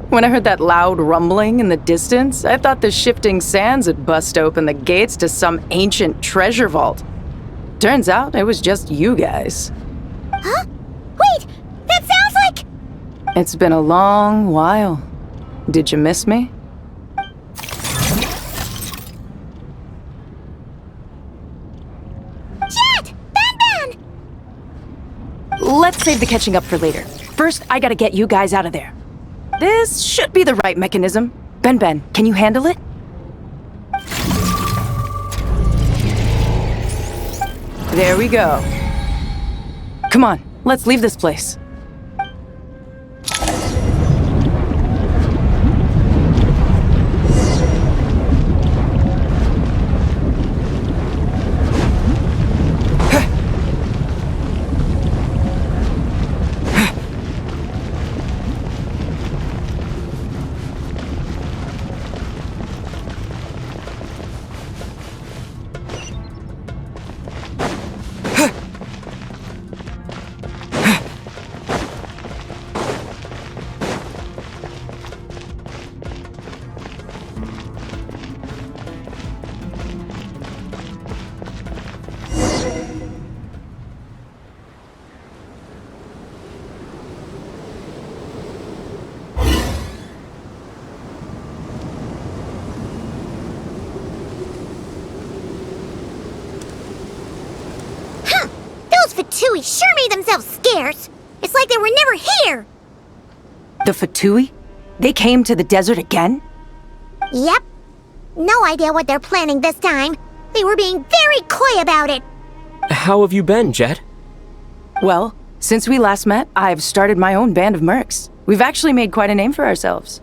When I heard that loud rumbling in the distance, I thought the shifting sands had bust open the gates to some ancient treasure vault. Turns out it was just you guys. Huh? Wait! That sounds like... It's been a long while. Did you miss me? Jet! Ben! Let's save the catching up for later. First, I gotta get you guys out of there. This should be the right mechanism. Ben, can you handle it? There we go. Come on, let's leave this place. Fatui sure made themselves scarce. It's like they were never here. The Fatui? They came to the desert again? Yep. No idea what they're planning this time. They were being very coy about it. How have you been, Jet? Well, since we last met, I've started my own band of mercs. We've actually made quite a name for ourselves.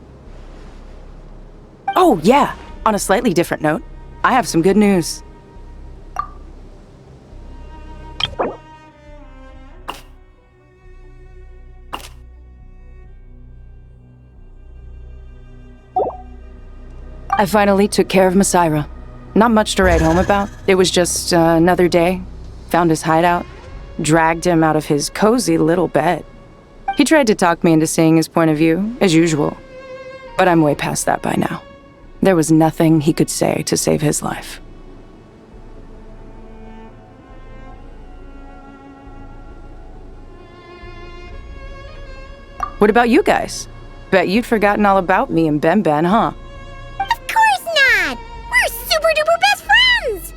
Oh, yeah. On a slightly different note, I have some good news. I finally took care of Masaira. Not much to write home about. It was just another day. Found his hideout. Dragged him out of his cozy little bed. He tried to talk me into seeing his point of view, as usual. But I'm way past that by now. There was nothing he could say to save his life. What about you guys? Bet you'd forgotten all about me and Ben, huh? Of course not! We're super duper best friends!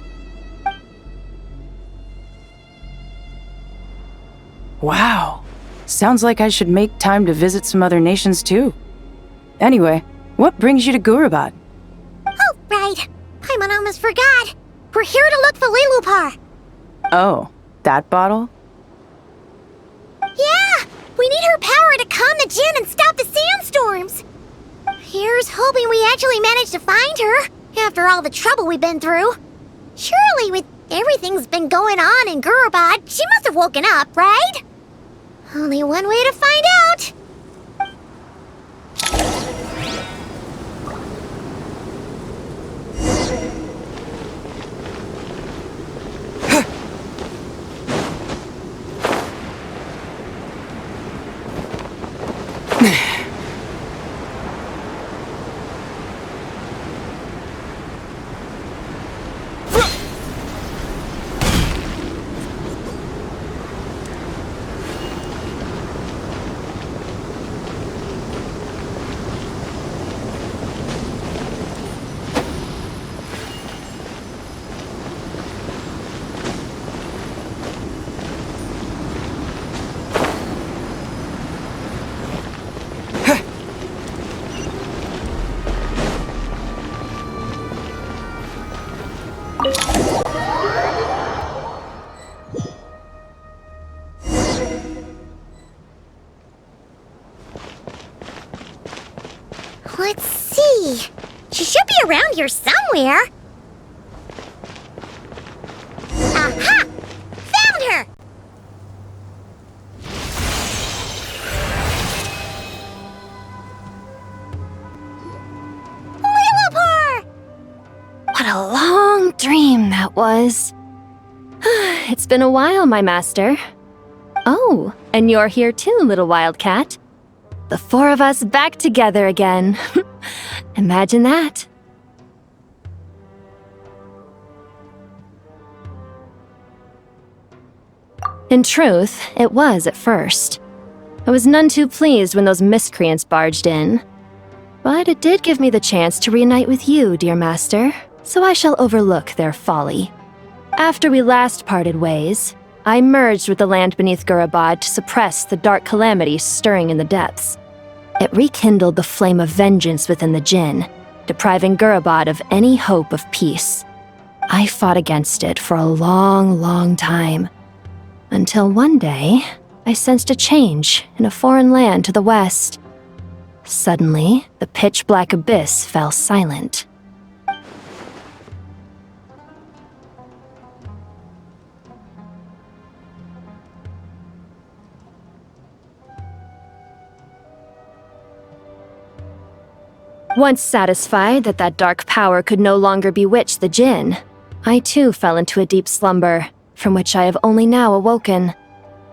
Wow. Sounds like I should make time to visit some other nations too. Anyway, what brings you to Gurabad? Oh, right. Paimon almost forgot. We're here to look for Lilupar. Oh, that bottle? Yeah! We need her power to calm the Jinn and stop the sandstorms. Here's hoping we actually manage to find her, after all the trouble we've been through. Surely, with everything's been going on in Gurabad, she must have woken up, right? Only one way to find out. Let's see. She should be around here somewhere. Aha! Found her! Lilupar! What a long dream that was. It's been a while, my master. Oh, and you're here too, little wildcat. The four of us back together again. Imagine that. In truth, it was at first. I was none too pleased when those miscreants barged in. But it did give me the chance to reunite with you, dear master, so I shall overlook their folly. After we last parted ways, I merged with the land beneath Gurabad to suppress the dark calamity stirring in the depths. It rekindled the flame of vengeance within the Jinn, depriving Gurabad of any hope of peace. I fought against it for a long, long time. Until one day, I sensed a change in a foreign land to the west. Suddenly, the pitch-black abyss fell silent. Once satisfied that that dark power could no longer bewitch the Jinn, I too fell into a deep slumber, from which I have only now awoken.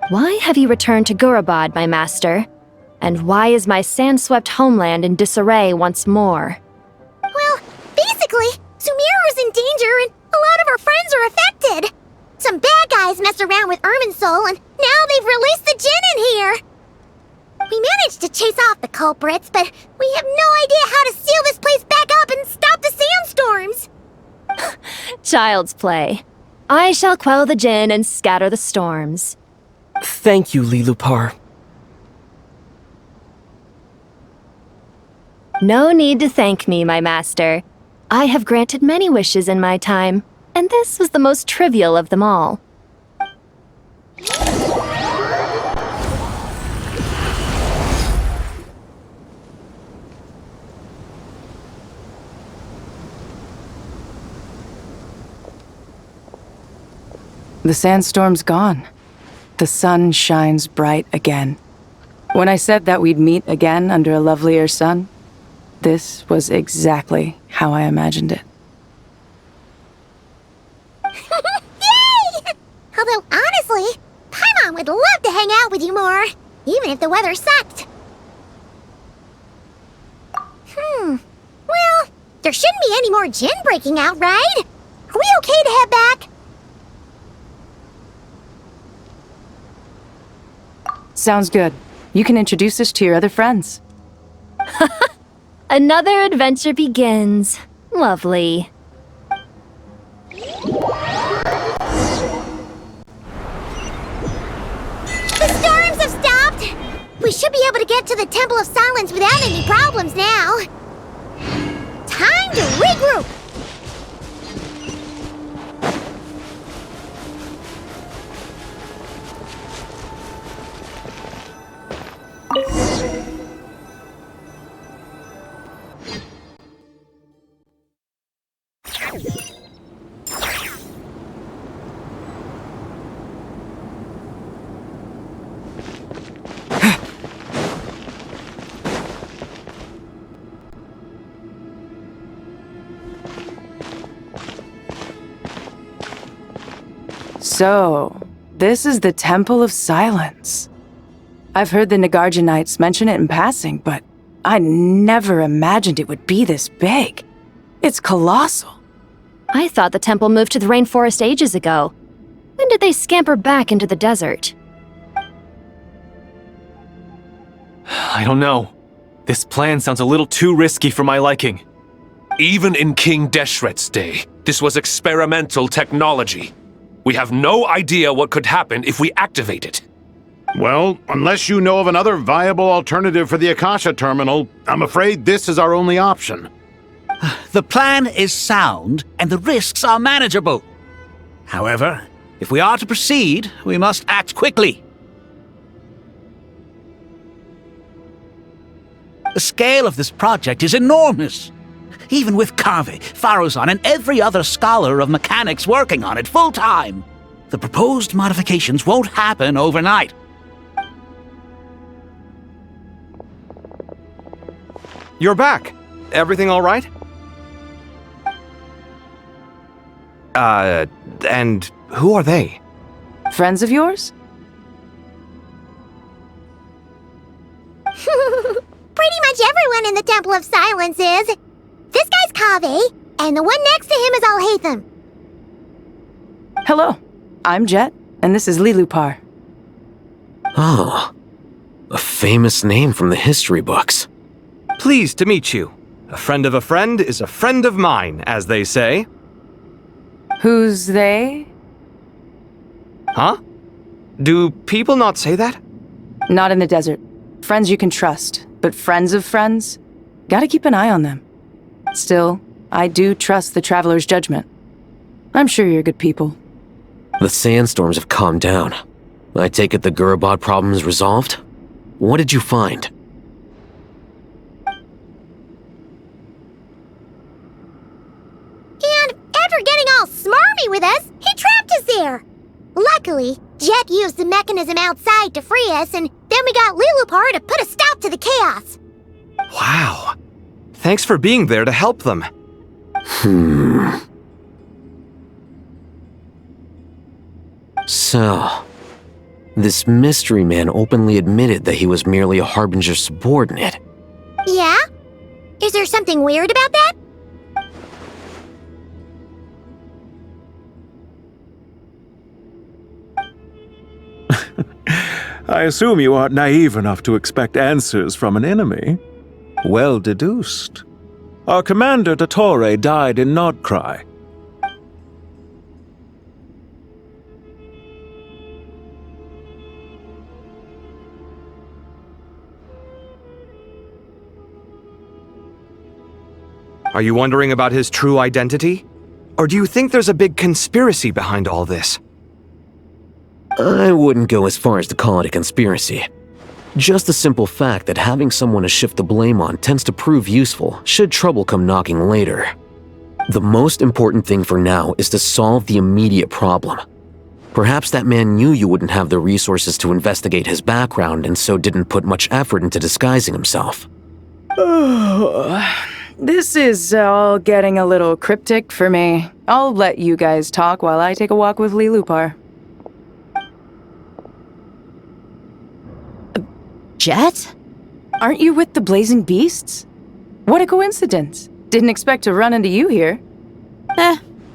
Why have you returned to Gurabad, my master? And why is my sand-swept homeland in disarray once more? Well, basically, Sumeru's in danger and a lot of our friends are affected. Some bad guys messed around with Irminsul and now they've released the Jinn in here. We managed to chase off the culprits, but we have no idea how to seal this place back up and stop the sandstorms. Child's play. I shall quell the Jinn and scatter the storms. Thank you, Lilupar. No need to thank me, my master. I have granted many wishes in my time, and this was the most trivial of them all. The sandstorm's gone. The sun shines bright again. When I said that we'd meet again under a lovelier sun, this was exactly how I imagined it. Yay! Although, honestly, Paimon would love to hang out with you more, even if the weather sucked. Well, there shouldn't be any more Jinn breaking out, right? Are we okay to head back? Sounds good. You can introduce us to your other friends. Another adventure begins. Lovely. The storms have stopped! We should be able to get to the Temple of Silence without any problems now. Time to regroup! So, this is the Temple of Silence. I've heard the Nagarjanites mention it in passing, but I never imagined it would be this big. It's colossal. I thought the temple moved to the rainforest ages ago. When did they scamper back into the desert? I don't know. This plan sounds a little too risky for my liking. Even in King Deshret's day, this was experimental technology. We have no idea what could happen if we activate it. Well, unless you know of another viable alternative for the Akasha terminal, I'm afraid this is our only option. The plan is sound, and the risks are manageable. However, if we are to proceed, we must act quickly. The scale of this project is enormous. Even with Kaveh, Faruzan, and every other scholar of mechanics working on it full-time, the proposed modifications won't happen overnight. You're back. Everything all right? And who are they? Friends of yours? Pretty much everyone in the Temple of Silence is. This guy's Kaveh, and the one next to him is Alhaitham. Hello, I'm Jet, and this is Lilupar. Oh, a famous name from the history books. Pleased to meet you. A friend of a friend is a friend of mine, as they say. Who's they? Huh? Do people not say that? Not in the desert. Friends you can trust, but friends of friends? Gotta keep an eye on them. Still, I do trust the Traveler's judgment. I'm sure you're good people. The sandstorms have calmed down. I take it the Gurabad problem is resolved? What did you find? And after getting all smarmy with us, he trapped us there. Luckily, Jet used the mechanism outside to free us, and then we got Lilupar to put a stop to the chaos. Wow. Thanks for being there to help them. So, this mystery man openly admitted that he was merely a Harbinger subordinate. Yeah? Is there something weird about that? I assume you aren't naive enough to expect answers from an enemy. Well deduced. Our commander, Dottore, died in Nodcry. Are you wondering about his true identity? Or do you think there's a big conspiracy behind all this? I wouldn't go as far as to call it a conspiracy. Just the simple fact that having someone to shift the blame on tends to prove useful should trouble come knocking later. The most important thing for now is to solve the immediate problem. Perhaps that man knew you wouldn't have the resources to investigate his background and so didn't put much effort into disguising himself. This is all getting a little cryptic for me. I'll let you guys talk while I take a walk with Lilupar. Jet? Aren't you with the Blazing Beasts? What a coincidence. Didn't expect to run into you here.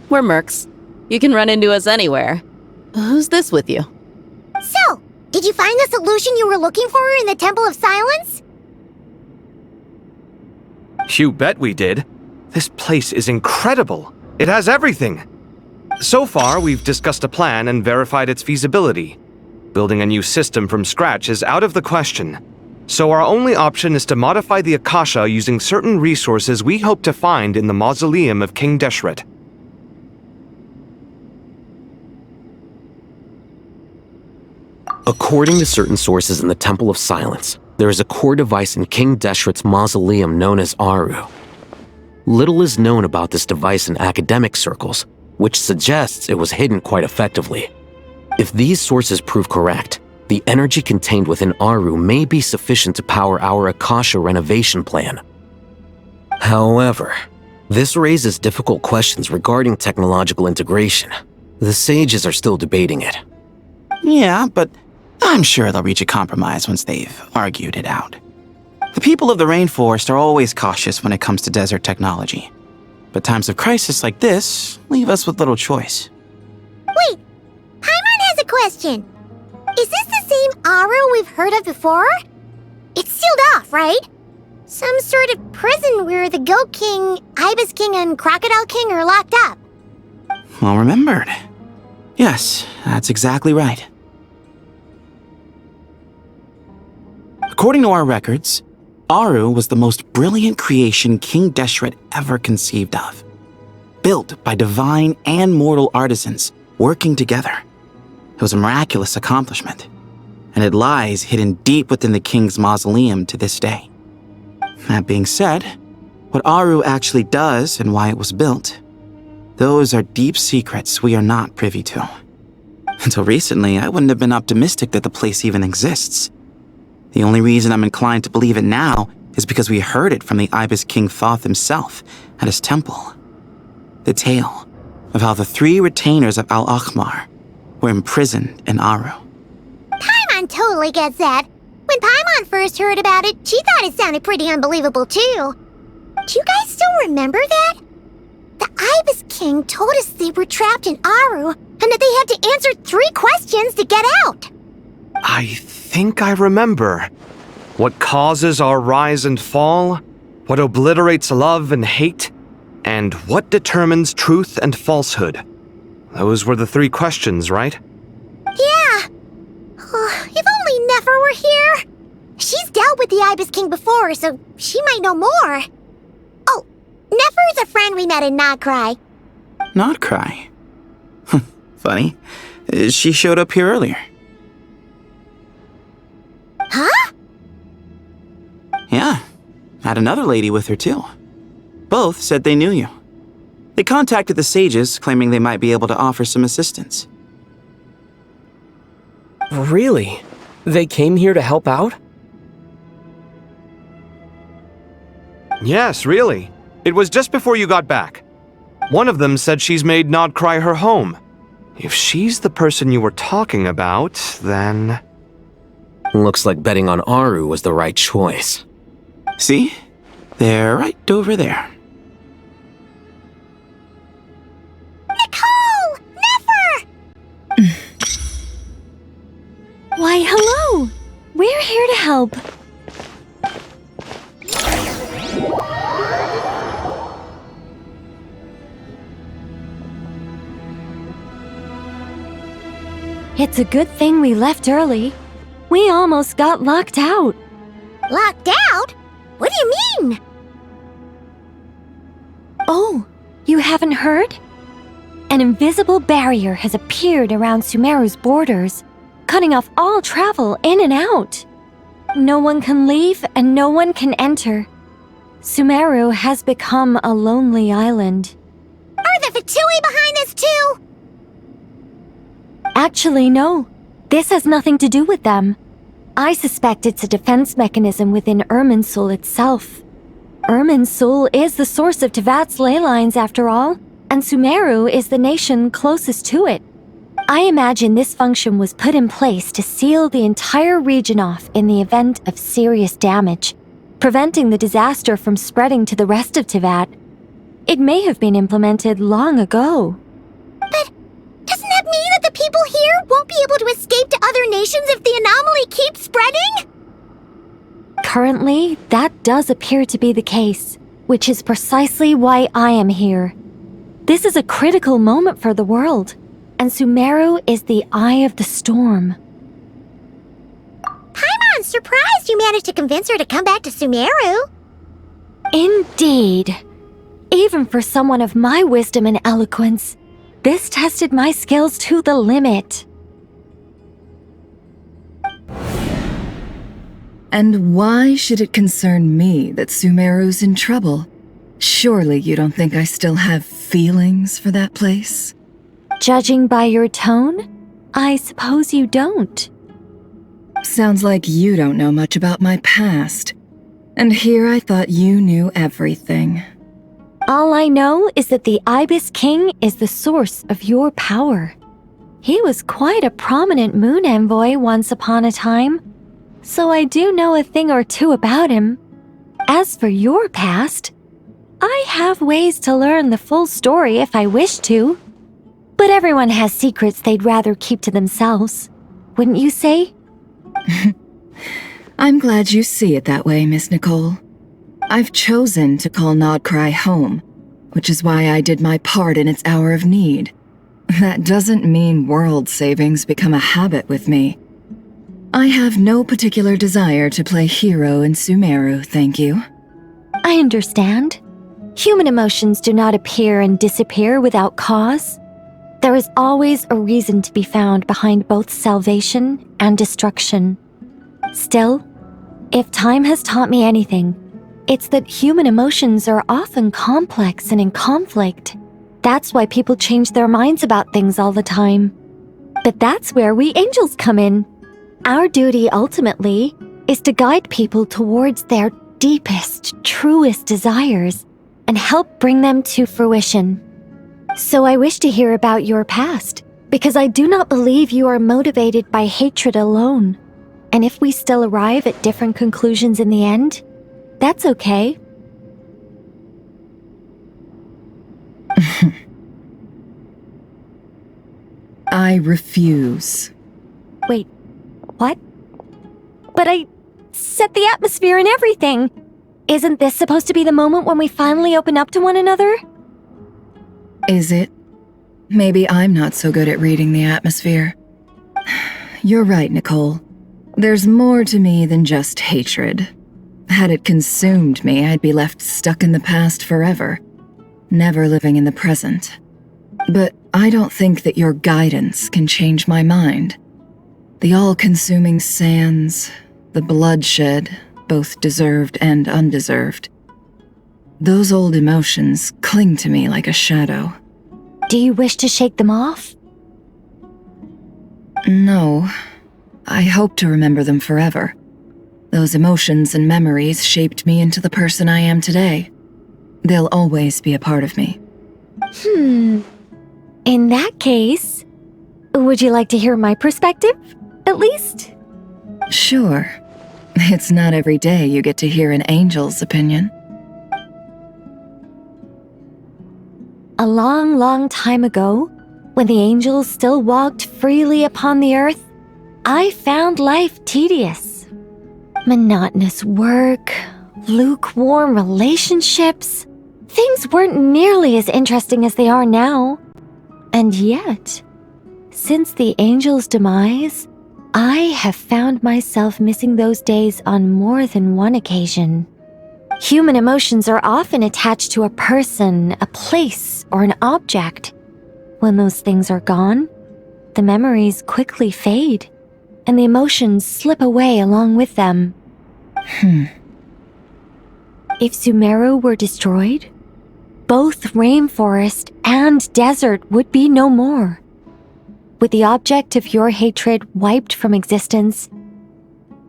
We're mercs. You can run into us anywhere. Who's this with you? So, did you find the solution you were looking for in the Temple of Silence? You bet we did. This place is incredible. It has everything. So far, we've discussed a plan and verified its feasibility. Building a new system from scratch is out of the question. So our only option is to modify the Akasha using certain resources we hope to find in the mausoleum of King Deshret. According to certain sources in the Temple of Silence, there is a core device in King Deshret's mausoleum known as Aru. Little is known about this device in academic circles, which suggests it was hidden quite effectively. If these sources prove correct, the energy contained within Aru may be sufficient to power our Akasha renovation plan. However, this raises difficult questions regarding technological integration. The sages are still debating it. Yeah, but I'm sure they'll reach a compromise once they've argued it out. The people of the rainforest are always cautious when it comes to desert technology. But times of crisis like this leave us with little choice. Wait, Paimon has a question. Is this the same Aru we've heard of before? It's sealed off, right? Some sort of prison where the Goat King, Ibis King, and Crocodile King are locked up. Well remembered. Yes, that's exactly right. According to our records, Aru was the most brilliant creation King Deshret ever conceived of. Built by divine and mortal artisans working together. It was a miraculous accomplishment, and it lies hidden deep within the king's mausoleum to this day. That being said, what Aru actually does and why it was built, those are deep secrets we are not privy to. Until recently, I wouldn't have been optimistic that the place even exists. The only reason I'm inclined to believe it now is because we heard it from the Ibis King Thoth himself at his temple. The tale of how the 3 retainers of Al-Akhmar were imprisoned in Aru. Paimon totally gets that. When When Paimon first heard about it, she thought it sounded pretty unbelievable too. Do you guys still remember that? The Ibis King told us they were trapped in Aru and that they had to answer 3 questions to get out. I think I remember. What causes our rise and fall? What obliterates love and hate? And what determines truth and falsehood? Those were the 3 questions, right? Yeah. If only Nefer were here. She's dealt with the Ibis King before, so she might know more. Oh, Nefer's a friend we met in Nodcry. Nodcry? Funny. She showed up here earlier. Huh? Yeah. Had another lady with her, too. Both said they knew you. They contacted the sages, claiming they might be able to offer some assistance. Really? They came here to help out? Yes, really. It was just before you got back. One of them said she's made Nodcry her home. If she's the person you were talking about, then... Looks like betting on Aru was the right choice. See? They're right over there. Nicole! Nefer! Why, hello! We're here to help. It's a good thing we left early. We almost got locked out. Locked out? What do you mean? Oh, you haven't heard? An invisible barrier has appeared around Sumeru's borders, cutting off all travel in and out. No one can leave and no one can enter. Sumeru has become a lonely island. Are the Fatui behind this too? Actually, no. This has nothing to do with them. I suspect it's a defense mechanism within Irminsul itself. Irminsul is the source of Tevat's ley lines, after all, and Sumeru is the nation closest to it. I imagine this function was put in place to seal the entire region off in the event of serious damage, preventing the disaster from spreading to the rest of Tevat. It may have been implemented long ago. But doesn't that mean that the people here won't be able to escape to other nations if the anomaly keeps spreading? Currently, that does appear to be the case, which is precisely why I am here. This is a critical moment for the world, and Sumeru is the eye of the storm. Paimon's surprised you managed to convince her to come back to Sumeru. Indeed. Even for someone of my wisdom and eloquence, this tested my skills to the limit. And why should it concern me that Sumeru's in trouble? Surely you don't think I still have feelings for that place? Judging by your tone, I suppose you don't. Sounds like you don't know much about my past. And here I thought you knew everything. All I know is that the Ibis King is the source of your power. He was quite a prominent moon envoy once upon a time, so I do know a thing or two about him. As for your past, I have ways to learn the full story if I wish to. But everyone has secrets they'd rather keep to themselves, wouldn't you say? I'm glad you see it that way, Miss Nicole. I've chosen to call Nodcry home, which is why I did my part in its hour of need. That doesn't mean world savings become a habit with me. I have no particular desire to play hero in Sumeru, thank you. I understand. Human emotions do not appear and disappear without cause. There is always a reason to be found behind both salvation and destruction. Still, if time has taught me anything, it's that human emotions are often complex and in conflict. That's why people change their minds about things all the time. But that's where we angels come in. Our duty, ultimately, is to guide people towards their deepest, truest desires and help bring them to fruition. So I wish to hear about your past, because I do not believe you are motivated by hatred alone. And if we still arrive at different conclusions in the end, that's okay. I refuse. Wait, what? But I set the atmosphere and everything. Isn't this supposed to be the moment when we finally open up to one another? Is it? Maybe I'm not so good at reading the atmosphere. You're right, Nicole. There's more to me than just hatred. Had it consumed me, I'd be left stuck in the past forever, never living in the present. But I don't think that your guidance can change my mind. The all-consuming sands, the bloodshed, both deserved and undeserved. Those old emotions cling to me like a shadow. Do you wish to shake them off? No. I hope to remember them forever. Those emotions and memories shaped me into the person I am today. They'll always be a part of me. In that case, would you like to hear my perspective, at least? Sure. It's not every day you get to hear an angel's opinion. A long, long time ago, when the angels still walked freely upon the earth, I found life tedious. Monotonous work, lukewarm relationships. Things weren't nearly as interesting as they are now. And yet, since the angels' demise, I have found myself missing those days on more than one occasion. Human emotions are often attached to a person, a place, or an object. When those things are gone, the memories quickly fade, and the emotions slip away along with them. If Sumeru were destroyed, both rainforest and desert would be no more. With the object of your hatred wiped from existence,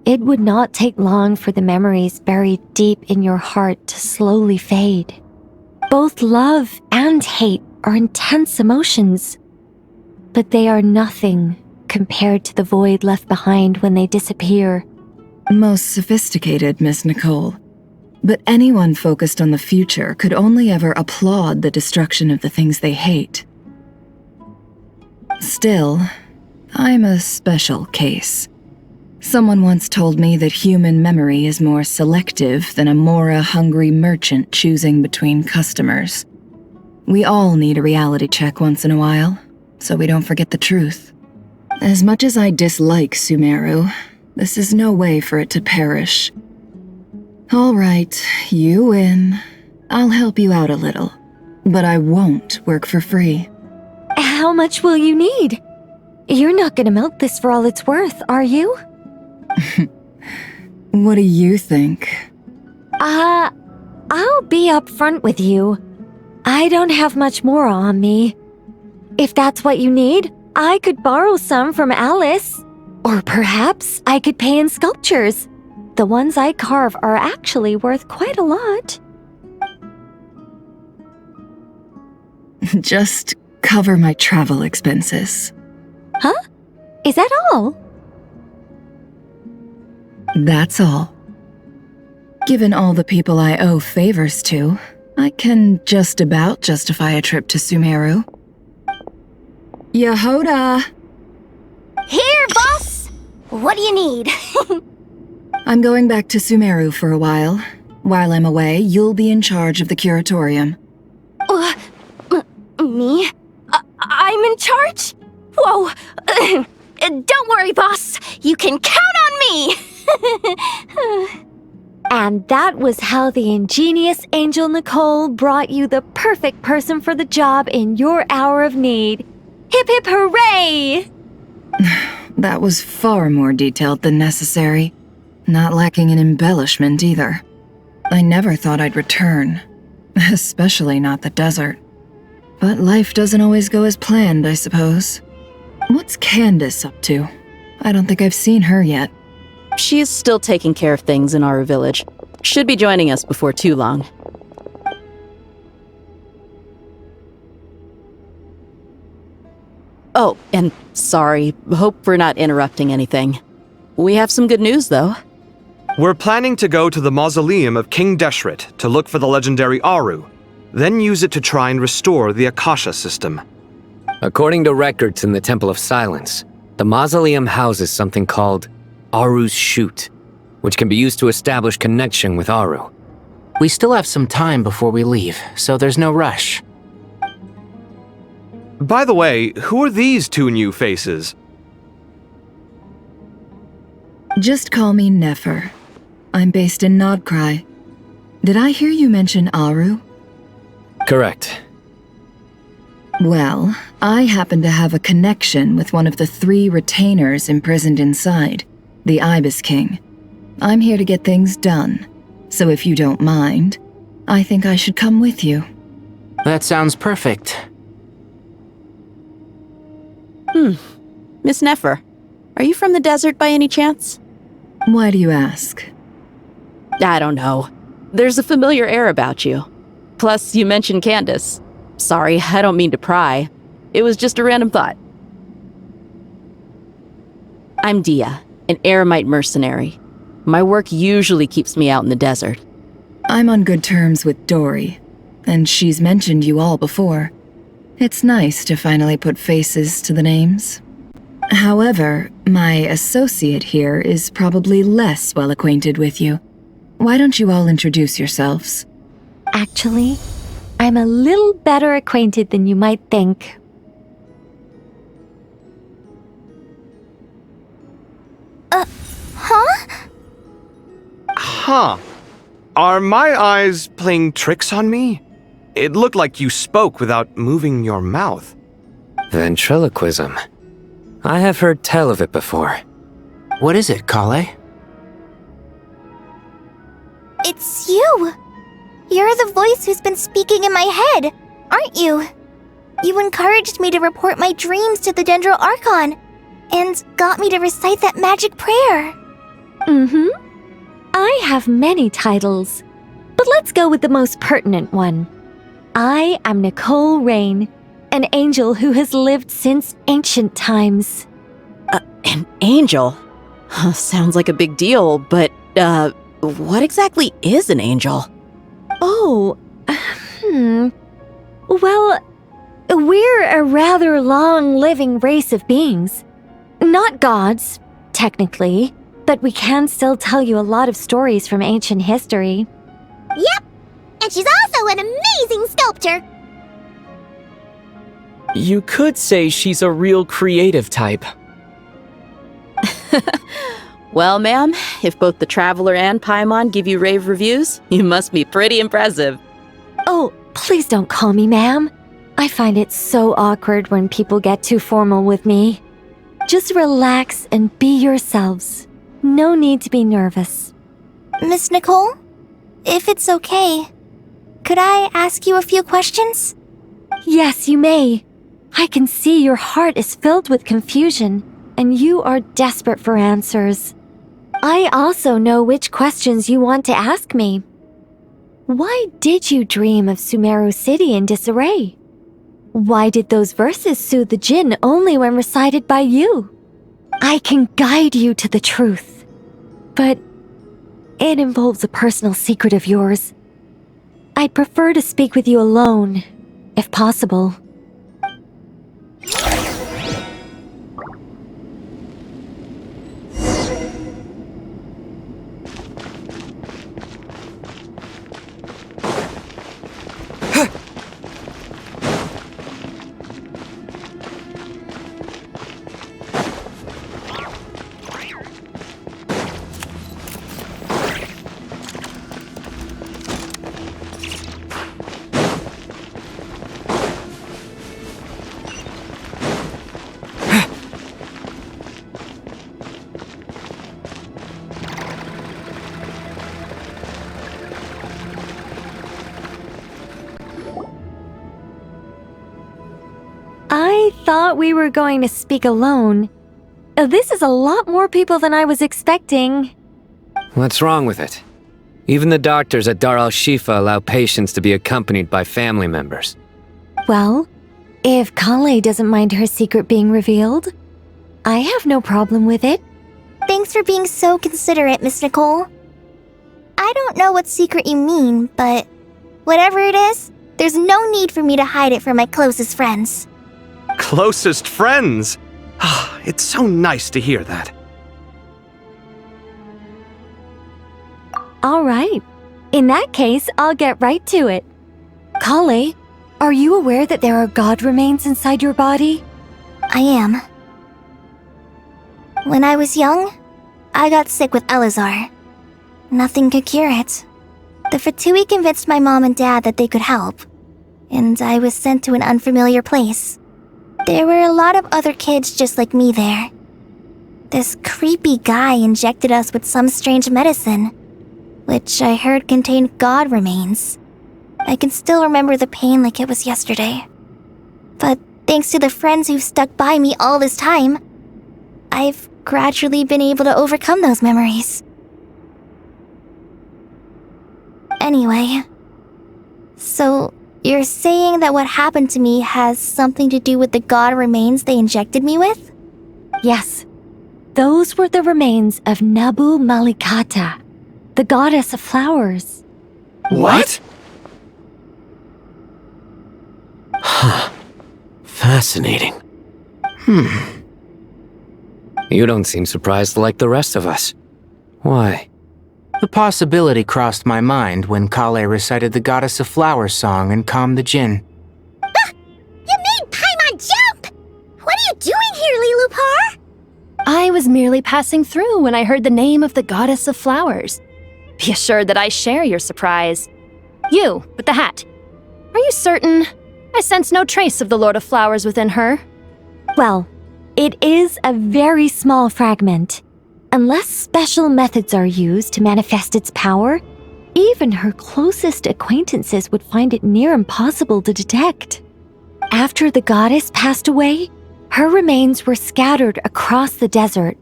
it would not take long for the memories buried deep in your heart to slowly fade. Both love and hate are intense emotions, but they are nothing compared to the void left behind when they disappear. Most sophisticated, Miss Nicole. But anyone focused on the future could only ever applaud the destruction of the things they hate. Still, I'm a special case. Someone once told me that human memory is more selective than a Mora-hungry merchant choosing between customers. We all need a reality check once in a while, so we don't forget the truth. As much as I dislike Sumeru, this is no way for it to perish. All right, you win. I'll help you out a little, but I won't work for free. How much will you need? You're not gonna milk this for all it's worth, are you? What do you think? I'll be upfront with you. I don't have much more on me. If that's what you need, I could borrow some from Alice. Or perhaps I could pay in sculptures. The ones I carve are actually worth quite a lot. Just cover my travel expenses. Huh? Is that all? That's all. Given all the people I owe favors to, I can just about justify a trip to Sumeru. Yehoda! Here, boss! What do you need? I'm going back to Sumeru for a while. While I'm away, you'll be in charge of the curatorium. Me? I'm in charge? Whoa! Don't worry, boss. You can count on me! And that was how the ingenious Angel Nicole brought you the perfect person for the job in your hour of need. Hip hip hooray! That was far more detailed than necessary. Not lacking in embellishment either. I never thought I'd return. Especially not the desert. But life doesn't always go as planned, I suppose. What's Candace up to? I don't think I've seen her yet. She is still taking care of things in our village. Should be joining us before too long. Oh, and sorry. Hope we're not interrupting anything. We have some good news, though. We're planning to go to the mausoleum of King Deshret to look for the legendary Aru, then use it to try and restore the Akasha system. According to records in the Temple of Silence, the mausoleum houses something called Aru's Chute, which can be used to establish connection with Aru. We still have some time before we leave, so there's no rush. By the way, who are these two new faces? Just call me Nefer. I'm based in Nodcry. Did I hear you mention Aru? Correct. Well, I happen to have a connection with one of the 3 retainers imprisoned inside, the Ibis King. I'm here to get things done, so if you don't mind, I think I should come with you. That sounds perfect. Miss Nefer, are you from the desert by any chance? Why do you ask? I don't know. There's a familiar air about you. Plus, you mentioned Candace. Sorry, I don't mean to pry. It was just a random thought. I'm Dia, an Eremite mercenary. My work usually keeps me out in the desert. I'm on good terms with Dory, and she's mentioned you all before. It's nice to finally put faces to the names. However, my associate here is probably less well acquainted with you. Why don't you all introduce yourselves? Actually, I'm a little better acquainted than you might think. Huh. Are my eyes playing tricks on me? It looked like you spoke without moving your mouth. Ventriloquism. I have heard tell of it before. What is it, Kale? It's you! You're the voice who's been speaking in my head, aren't you? You encouraged me to report my dreams to the Dendro Archon, and got me to recite that magic prayer. I have many titles, but let's go with the most pertinent one. I am Nicole Rain, an angel who has lived since ancient times. An angel? Sounds like a big deal, but, what exactly is an angel? Oh, Well, we're a rather long-living race of beings. Not gods, technically, but we can still tell you a lot of stories from ancient history. Yep! And she's also an amazing sculptor! You could say she's a real creative type. Well, ma'am, if both the Traveler and Paimon give you rave reviews, you must be pretty impressive. Oh, please don't call me ma'am. I find it so awkward when people get too formal with me. Just relax and be yourselves. No need to be nervous. Miss Nicole, if it's okay, could I ask you a few questions? Yes, you may. I can see your heart is filled with confusion, and you are desperate for answers. I also know which questions you want to ask me. Why did you dream of Sumeru City in disarray? Why did those verses soothe the Jinn only when recited by you? I can guide you to the truth, but it involves a personal secret of yours. I'd prefer to speak with you alone, if possible. I thought we were going to speak alone. This is a lot more people than I was expecting. What's wrong with it? Even the doctors at Dar al-Shifa allow patients to be accompanied by family members. Well, if Kale doesn't mind her secret being revealed, I have no problem with it. Thanks Thanks for being so considerate, Miss Nicole. I don't know what secret you mean, but whatever it is, there's no need for me to hide it from my closest friends. Closest friends? It's so nice to hear that. All right. In that case, I'll get right to it. Kale, are you aware that there are god remains inside your body? I am. When I was young, I got sick with Elazar. Nothing could cure it. The Fatui convinced my mom and dad that they could help, and I was sent to an unfamiliar place. There were a lot of other kids just like me there. This creepy guy injected us with some strange medicine, which I heard contained god remains. I can still remember the pain like it was yesterday. But thanks to the friends who've stuck by me all this time, I've gradually been able to overcome those memories. Anyway, so you're saying that what happened to me has something to do with the god remains they injected me with? Yes. Those were the remains of Nabu Malikata, the goddess of flowers. What? Huh. Fascinating. You don't seem surprised like the rest of us. Why? The possibility crossed my mind when Kale recited the Goddess of Flowers song and calmed the djinn. You made Paimon jump! What are you doing here, Lilupar? I was merely passing through when I heard the name of the Goddess of Flowers. Be assured that I share your surprise. You, with the hat. Are you certain? I sense no trace of the Lord of Flowers within her. Well, it is a very small fragment. Unless special methods are used to manifest its power, even her closest acquaintances would find it near impossible to detect. After the goddess passed away, her remains were scattered across the desert.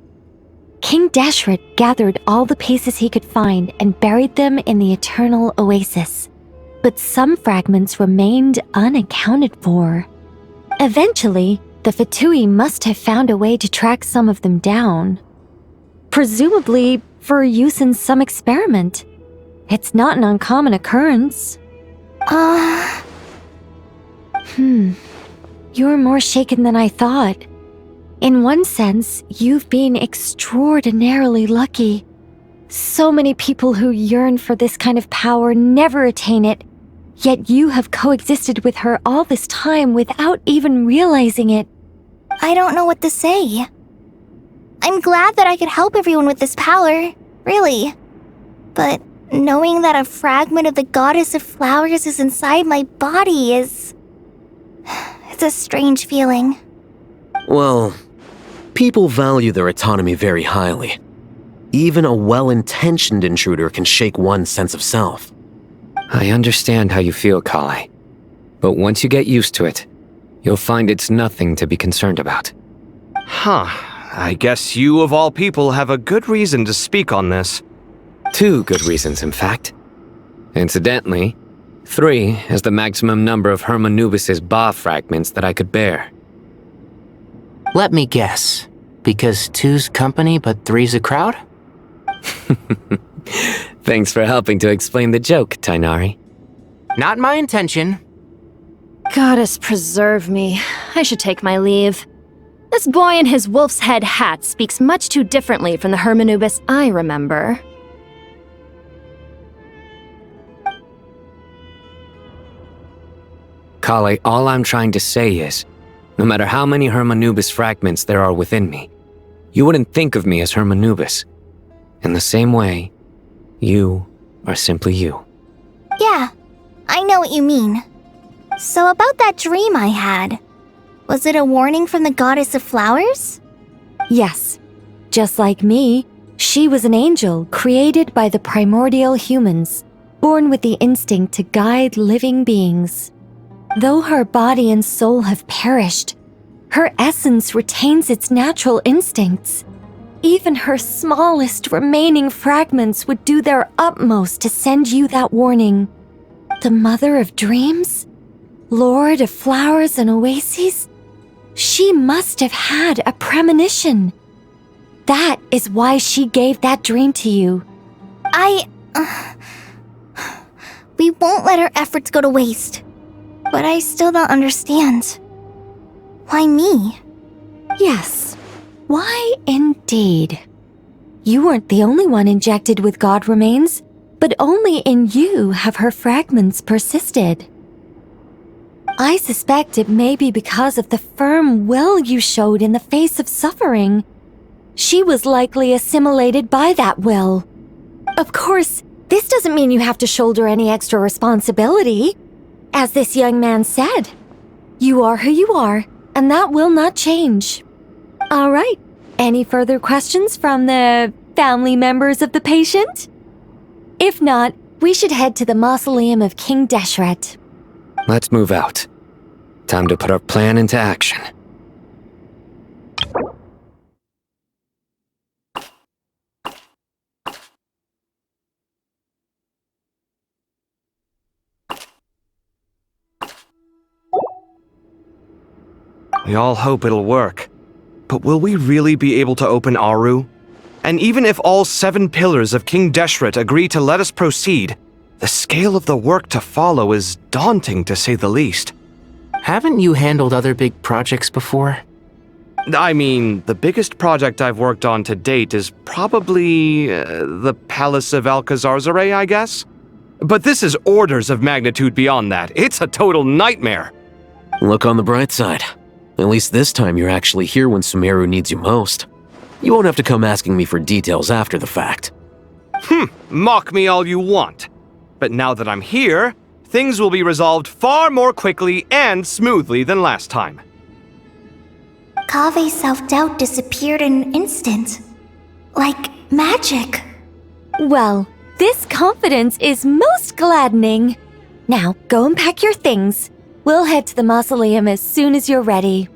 King Deshret gathered all the pieces he could find and buried them in the eternal oasis. But some fragments remained unaccounted for. Eventually, the Fatui must have found a way to track some of them down. Presumably for use in some experiment. It's not an uncommon occurrence. You're more shaken than I thought. In one sense, you've been extraordinarily lucky. So many people who yearn for this kind of power never attain it, yet you have coexisted with her all this time without even realizing it. I don't know what to say. I'm glad that I could help everyone with this power, really. But knowing that a fragment of the Goddess of Flowers is inside my body is... it's a strange feeling. Well, people value their autonomy very highly. Even a well-intentioned intruder can shake one's sense of self. I understand how you feel, Kale. But once you get used to it, you'll find it's nothing to be concerned about. I guess you, of all people, have a good reason to speak on this. 2 good reasons, in fact. Incidentally, 3 is the maximum number of Hermanubis' Ba fragments that I could bear. Let me guess. Because 2's company, but 3's a crowd? Thanks for helping to explain the joke, Tainari. Not my intention. Goddess preserve me. I should take my leave. This boy in his wolf's head hat speaks much too differently from the Hermanubis I remember. Kale, all I'm trying to say is, no matter how many Hermanubis fragments there are within me, you wouldn't think of me as Hermanubis. In the same way, you are simply you. Yeah, I know what you mean. So about that dream I had, was it a warning from the Goddess of Flowers? Yes. Just like me, she was an angel created by the primordial humans, born with the instinct to guide living beings. Though her body and soul have perished, her essence retains its natural instincts. Even her smallest remaining fragments would do their utmost to send you that warning. The Mother of Dreams? Lord of Flowers and Oases? She must have had a premonition. That is why she gave that dream to you. We won't let our efforts go to waste. But I still don't understand. Why me? Yes. Why indeed? You weren't the only one injected with god remains, but only in you have her fragments persisted. I suspect it may be because of the firm will you showed in the face of suffering. She was likely assimilated by that will. Of course, this doesn't mean you have to shoulder any extra responsibility. As this young man said, you are who you are, and that will not change. All right, any further questions from the family members of the patient? If not, we should head to the mausoleum of King Deshret. Let's move out. Time to put our plan into action. We all hope it'll work. But will we really be able to open Aru? And even if all 7 pillars of King Deshret agree to let us proceed, the scale of the work to follow is daunting to say the least. Haven't you handled other big projects before? I mean, the biggest project I've worked on to date is probably the Palace of Alcazarzaray, I guess? But this is orders of magnitude beyond that. It's a total nightmare. Look on the bright side. At least this time you're actually here when Sumeru needs you most. You won't have to come asking me for details after the fact. Mock me all you want. But now that I'm here, things will be resolved far more quickly and smoothly than last time. Kave's self-doubt disappeared in an instant. Like magic. Well, this confidence is most gladdening. Now, go and pack your things. We'll head to the mausoleum as soon as you're ready.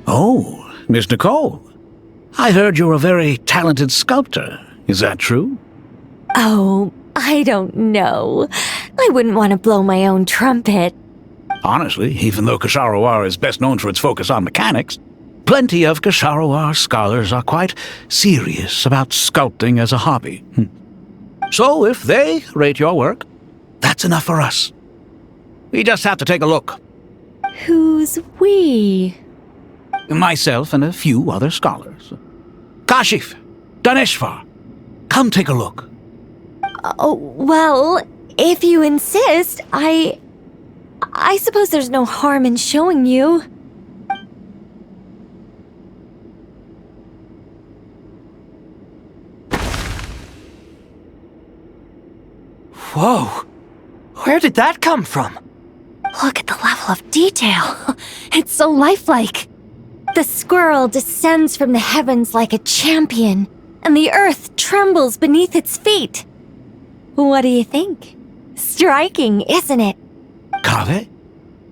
Oh, Miss Nicole. I heard you're a very talented sculptor. Is that true? Oh, I don't know. I wouldn't want to blow my own trumpet. Honestly, even though Kasharawar is best known for its focus on mechanics, plenty of Kasharawar scholars are quite serious about sculpting as a hobby. So if they rate your work, that's enough for us. We just have to take a look. Who's we? Myself and a few other scholars. Kashif, Daneshvar, come take a look. Oh, well, if you insist, I suppose there's no harm in showing you. Whoa! Where did that come from? Look at the level of detail. It's so lifelike. The squirrel descends from the heavens like a champion, and the earth trembles beneath its feet. What do you think? Striking, isn't it? Kaveh?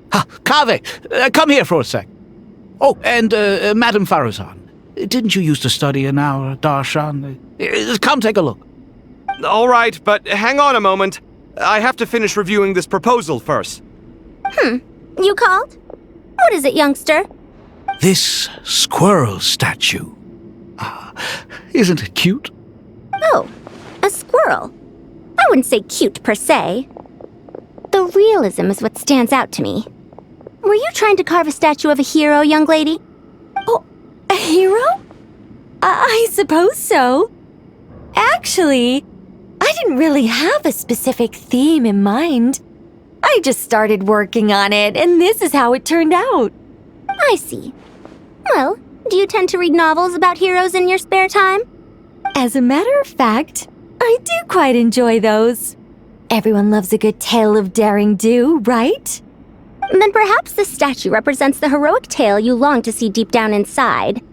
Kaveh, come here for a sec. Oh, and Madame Faruzan, didn't you used to study in our darshan? Come take a look. All right, but hang on a moment. I have to finish reviewing this proposal first. You called? What is it, youngster? This squirrel statue. Isn't it cute? Oh, a squirrel. I wouldn't say cute per se. The realism is what stands out to me. Were you trying to carve a statue of a hero, young lady? Oh, a hero? I suppose so. Actually, I didn't really have a specific theme in mind. I just started working on it, and this is how it turned out. I see. Well, do you tend to read novels about heroes in your spare time? As a matter of fact, I do quite enjoy those. Everyone loves a good tale of daring do, right? Then perhaps this statue represents the heroic tale you long to see deep down inside.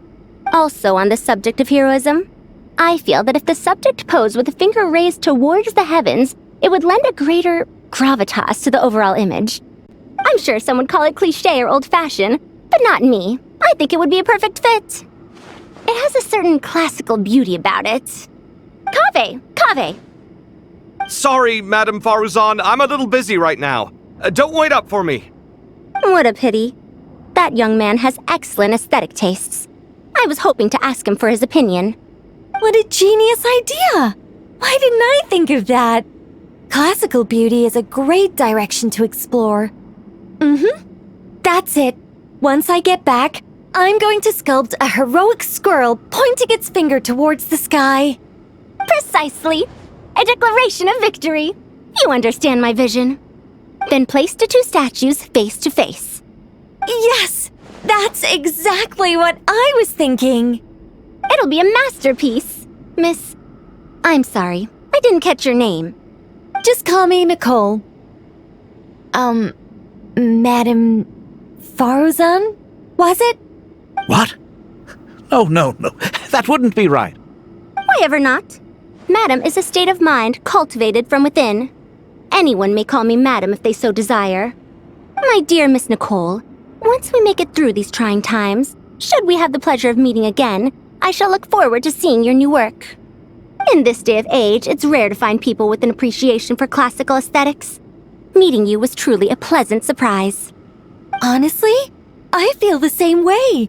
Also on the subject of heroism, I feel that if the subject posed with a finger raised towards the heavens, it would lend a greater gravitas to the overall image. I'm sure some would call it cliché or old-fashioned, but not me. I think it would be a perfect fit. It has a certain classical beauty about it. Kaveh! Sorry, Madame Faruzan, I'm a little busy right now. Don't wait up for me. What a pity. That young man has excellent aesthetic tastes. I was hoping to ask him for his opinion. What a genius idea! Why didn't I think of that? Classical beauty is a great direction to explore. That's it. Once I get back, I'm going to sculpt a heroic squirrel pointing its finger towards the sky. Precisely. A declaration of victory. You understand my vision. Then place the two statues face to face. Yes! That's exactly what I was thinking. It'll be a masterpiece. Miss... I'm sorry. I didn't catch your name. Just call me Nicole. Madame Faruzan? Was it? What? No. That wouldn't be right. Why ever not? Madam is a state of mind cultivated from within. Anyone may call me Madam if they so desire. My dear Miss Nicole, once we make it through these trying times, should we have the pleasure of meeting again, I shall look forward to seeing your new work. In this day of age, it's rare to find people with an appreciation for classical aesthetics. Meeting you was truly a pleasant surprise. Honestly, I feel the same way.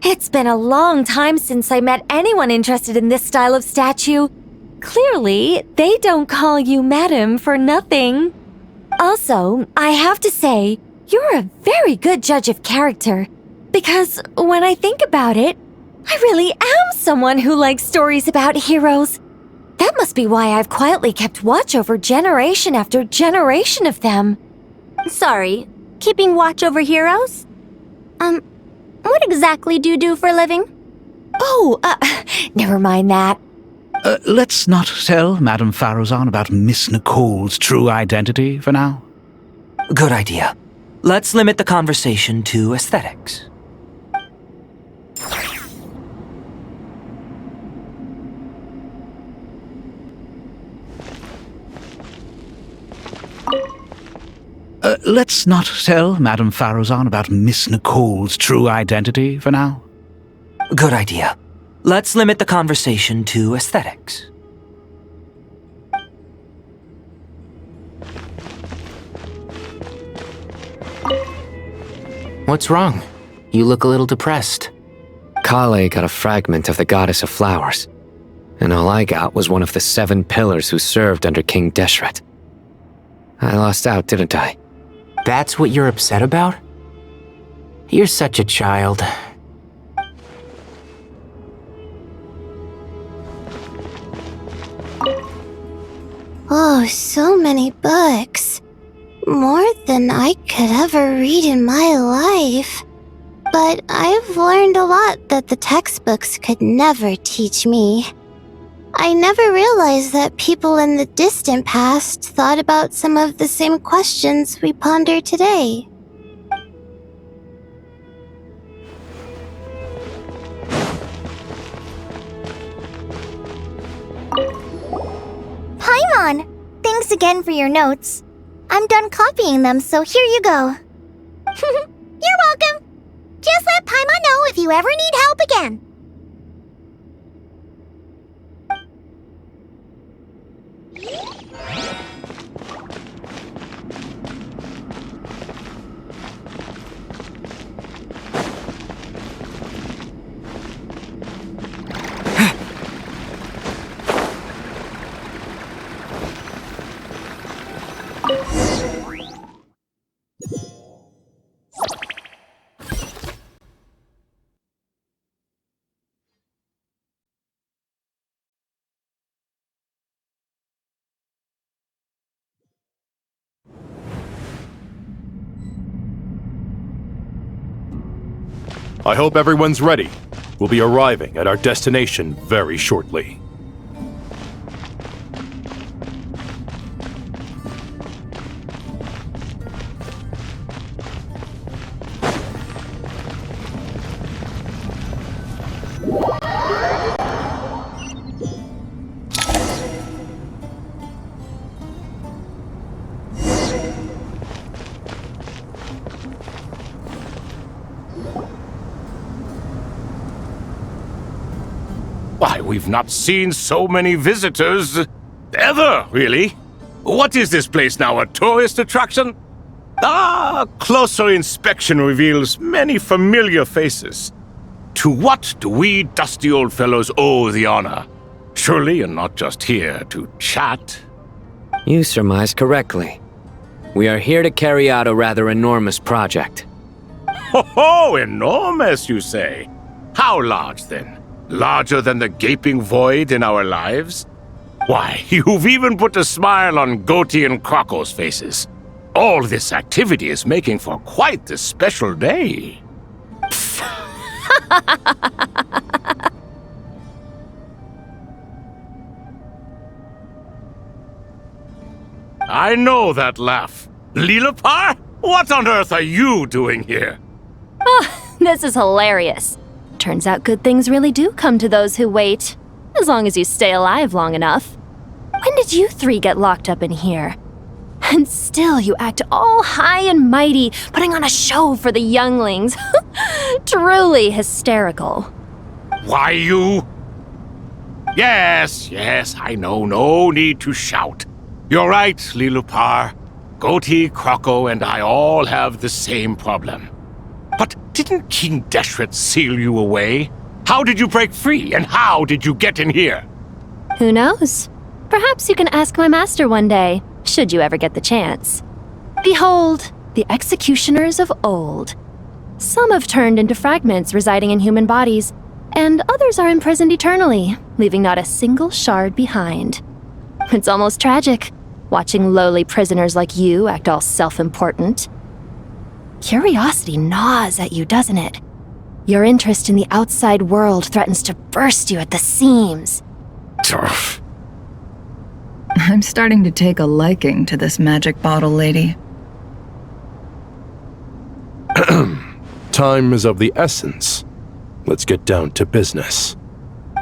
It's been a long time since I met anyone interested in this style of statue. Clearly, they don't call you Madam for nothing. Also, I have to say, you're a very good judge of character. Because when I think about it, I really am someone who likes stories about heroes. That must be why I've quietly kept watch over generation after generation of them. Sorry, keeping watch over heroes? What exactly do you do for a living? Oh, never mind that. Let's not tell Madame Faruzan about Miss Nicole's true identity for now. Good idea. Let's limit the conversation to aesthetics. Let's not tell Madame Faruzan about Miss Nicole's true identity for now. Good idea. Let's limit the conversation to aesthetics. What's wrong? You look a little depressed. Kale got a fragment of the Goddess of Flowers, and all I got was one of the 7 pillars who served under King Deshret. I lost out, didn't I? That's what you're upset about? You're such a child. Oh, so many books. More than I could ever read in my life. But I've learned a lot that the textbooks could never teach me. I never realized that people in the distant past thought about some of the same questions we ponder today. Paimon! Thanks again for your notes. I'm done copying them, so here you go. You're welcome. Just let Paimon know if you ever need help again. I hope everyone's ready. We'll be arriving at our destination very shortly. we've not seen so many visitors ever, really. What is this place now, a tourist attraction? Closer inspection reveals many familiar faces. To what do we dusty old fellows owe the honor? Surely you're not just here to chat. You surmise correctly. We are here to carry out a rather enormous project. Ho, enormous, you say? How large, then? Larger than the gaping void in our lives? Why, you've even put a smile on Goatee and Crocco's faces. All this activity is making for quite the special day. I know that laugh. Lilipar? What on earth are you doing here? Oh, this is hilarious. Turns out good things really do come to those who wait. As long as you stay alive long enough. When did you three get locked up in here? And still you act all high and mighty, putting on a show for the younglings. Truly hysterical. Why, you... Yes, I know, no need to shout. You're right, Lilipar. Goatee, Crocco, and I all have the same problem. But didn't King Deshret seal you away? How did you break free, and how did you get in here? Who knows? Perhaps you can ask my master one day, should you ever get the chance. Behold, the executioners of old. Some have turned into fragments residing in human bodies, and others are imprisoned eternally, leaving not a single shard behind. It's almost tragic, watching lowly prisoners like you act all self-important. Curiosity gnaws at you, doesn't it? Your interest in the outside world threatens to burst you at the seams. Turf. I'm starting to take a liking to this magic bottle lady. Time is of the essence. Let's get down to business.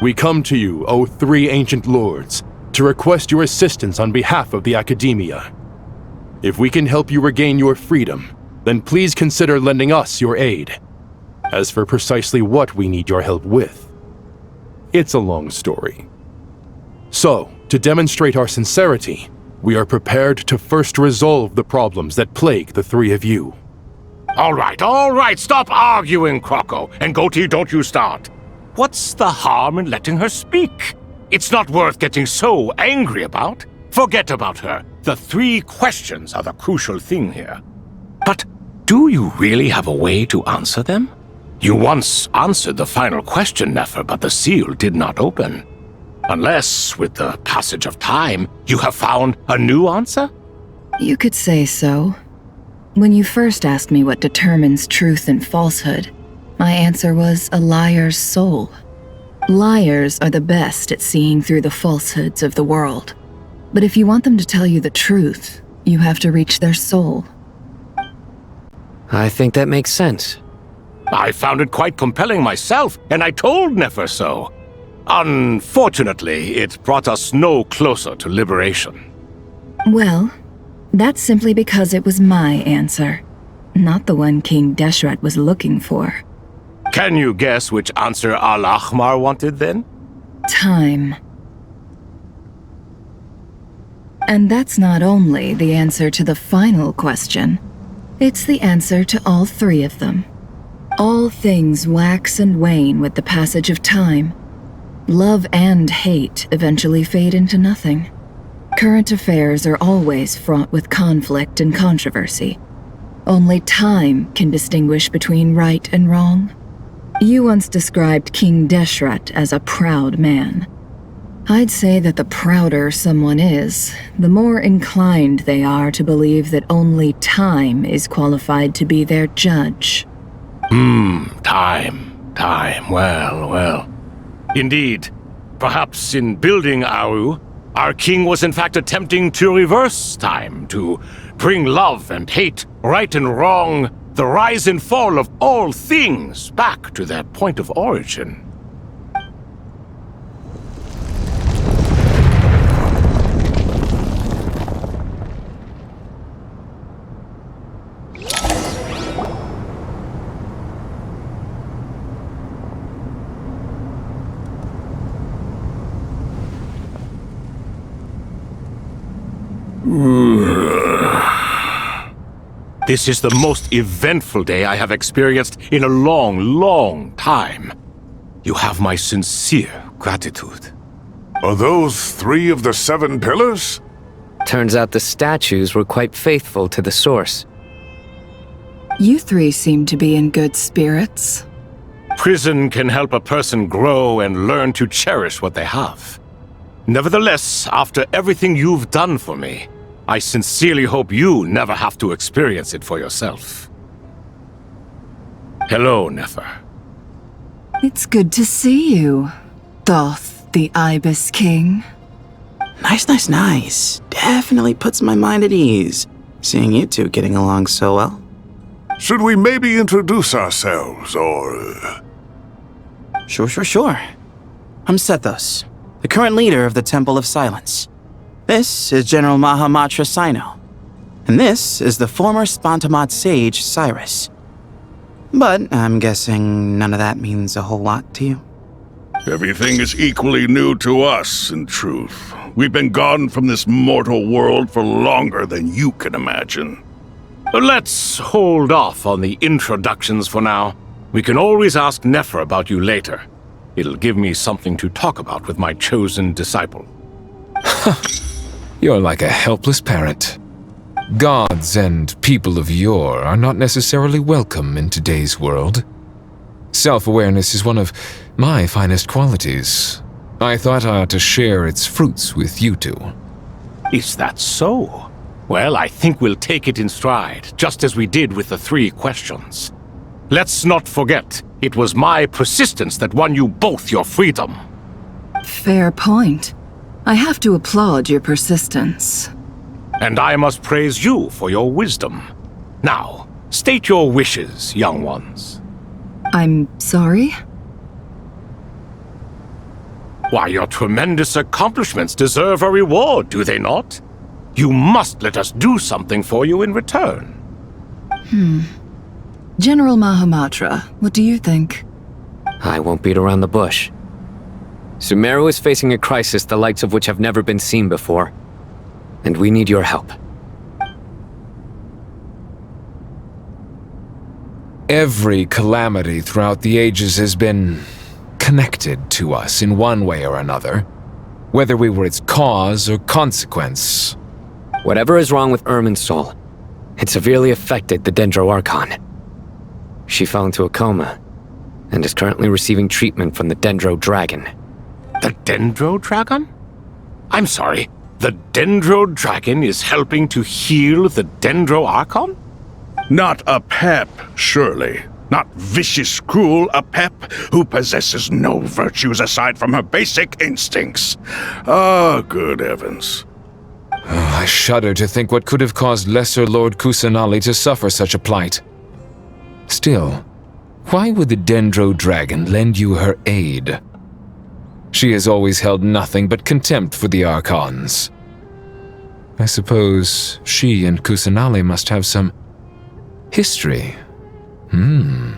We come to you, O three ancient lords, to request your assistance on behalf of the Academia. If we can help you regain your freedom, then please consider lending us your aid. As for precisely what we need your help with, it's a long story. So, to demonstrate our sincerity, we are prepared to first resolve the problems that plague the three of you. All right, stop arguing, Crocco. And Goatee, don't you start. What's the harm in letting her speak? It's not worth getting so angry about. Forget about her. The three questions are the crucial thing here. But do you really have a way to answer them? You once answered the final question, Nefer, but the seal did not open. Unless, with the passage of time, you have found a new answer? You could say so. When you first asked me what determines truth and falsehood, my answer was a liar's soul. Liars are the best at seeing through the falsehoods of the world. But if you want them to tell you the truth, you have to reach their soul. I think that makes sense. I found it quite compelling myself, and I told Nefer so. Unfortunately, it brought us no closer to liberation. Well, that's simply because it was my answer, not the one King Deshret was looking for. Can you guess which answer Al-Ahmar wanted then? Time. And that's not only the answer to the final question, it's the answer to all three of them. All things wax and wane with the passage of time. Love and hate eventually fade into nothing. Current affairs are always fraught with conflict and controversy. Only time can distinguish between right and wrong. You once described King Deshret as a proud man. I'd say that the prouder someone is, the more inclined they are to believe that only time is qualified to be their judge. Time. Well. Indeed. Perhaps in building Aru, our king was in fact attempting to reverse time, to bring love and hate, right and wrong, the rise and fall of all things back to their point of origin. This is the most eventful day I have experienced in a long, long time. You have my sincere gratitude. Are those 3 of the 7 pillars? Turns out the statues were quite faithful to the source. You 3 seem to be in good spirits. Prison can help a person grow and learn to cherish what they have. Nevertheless, after everything you've done for me, I sincerely hope you never have to experience it for yourself. Hello, Nefer. It's good to see you, Thoth the Ibis King. Nice. Definitely puts my mind at ease, seeing you two getting along so well. Should we maybe introduce ourselves, or... Sure. I'm Sethos, the current leader of the Temple of Silence. This is General Mahamatra Sino, and this is the former Spantamat sage, Cyrus. But I'm guessing none of that means a whole lot to you. Everything is equally new to us, in truth. We've been gone from this mortal world for longer than you can imagine. Let's hold off on the introductions for now. We can always ask Nefer about you later. It'll give me something to talk about with my chosen disciple. You're like a helpless parent. Gods and people of yore are not necessarily welcome in today's world. Self-awareness is one of my finest qualities. I thought I ought to share its fruits with you two. Is that so? Well, I think we'll take it in stride, just as we did with the 3 questions. Let's not forget, it was my persistence that won you both your freedom. Fair point. I have to applaud your persistence. And I must praise you for your wisdom. Now, state your wishes, young ones. I'm sorry? Why, your tremendous accomplishments deserve a reward, do they not? You must let us do something for you in return. General Mahamatra, what do you think? I won't beat around the bush. Sumeru is facing a crisis the likes of which have never been seen before, and we need your help. Every calamity throughout the ages has been connected to us in one way or another, whether we were its cause or consequence. Whatever is wrong with Irminsul, it severely affected the Dendro Archon. She fell into a coma and is currently receiving treatment from the Dendro Dragon. The Dendro Dragon? I'm sorry, the Dendro Dragon is helping to heal the Dendro Archon? Not a pep, surely. Not vicious, cruel, a pep who possesses no virtues aside from her basic instincts. Ah, good heavens. I shudder to think what could have caused Lesser Lord Kusanali to suffer such a plight. Still, why would the Dendro Dragon lend you her aid? She has always held nothing but contempt for the Archons. I suppose she and Kusanali must have some history. You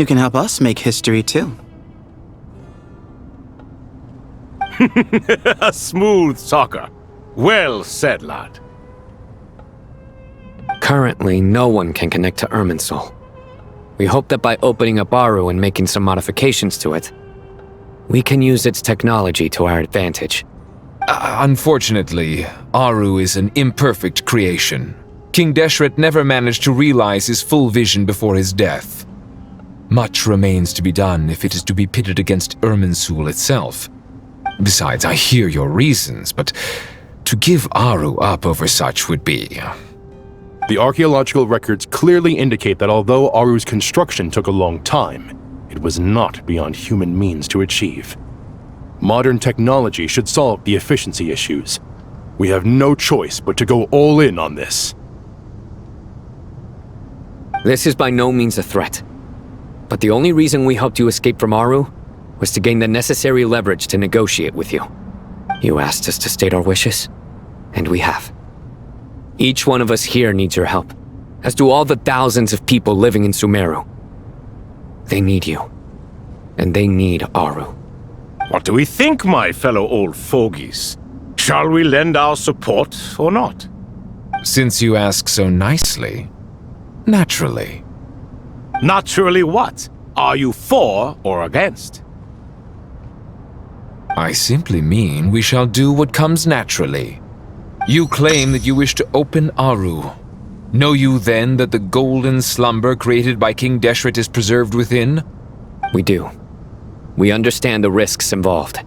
can help us make history too. A smooth talker. Well said, lad. Currently, no one can connect to Irminsul. We hope that by opening up Aru and making some modifications to it, we can use its technology to our advantage. Unfortunately, Aru is an imperfect creation. King Deshret never managed to realize his full vision before his death. Much remains to be done if it is to be pitted against Irminsul itself. Besides, I hear your reasons, but to give Aru up over such would be... The archaeological records clearly indicate that although Aru's construction took a long time, it was not beyond human means to achieve. Modern technology should solve the efficiency issues. We have no choice but to go all in on this. This is by no means a threat. But the only reason we helped you escape from Aru was to gain the necessary leverage to negotiate with you. You asked us to state our wishes, and we have. Each one of us here needs your help, as do all the thousands of people living in Sumeru. They need you, and they need Aru. What do we think, my fellow old fogies? Shall we lend our support or not? Since you ask so nicely, naturally. Naturally what? Are you for or against? I simply mean we shall do what comes naturally. You claim that you wish to open Aru. Know you then that the golden slumber created by King Deshret is preserved within? We do. We understand the risks involved.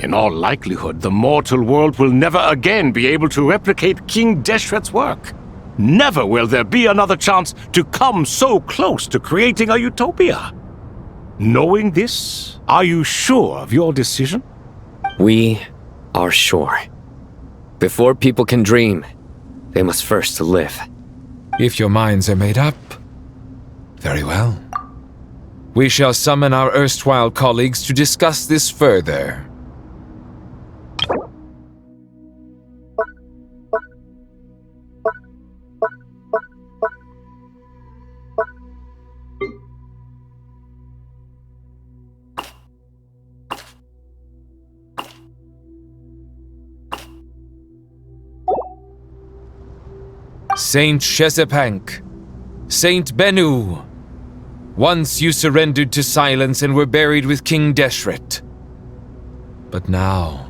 In all likelihood, the mortal world will never again be able to replicate King Deshret's work. Never will there be another chance to come so close to creating a utopia. Knowing this, are you sure of your decision? We are sure. Before people can dream, they must first live. If your minds are made up, very well. We shall summon our erstwhile colleagues to discuss this further. Saint Shezepank, Saint Bennu, once you surrendered to silence and were buried with King Deshret. But now,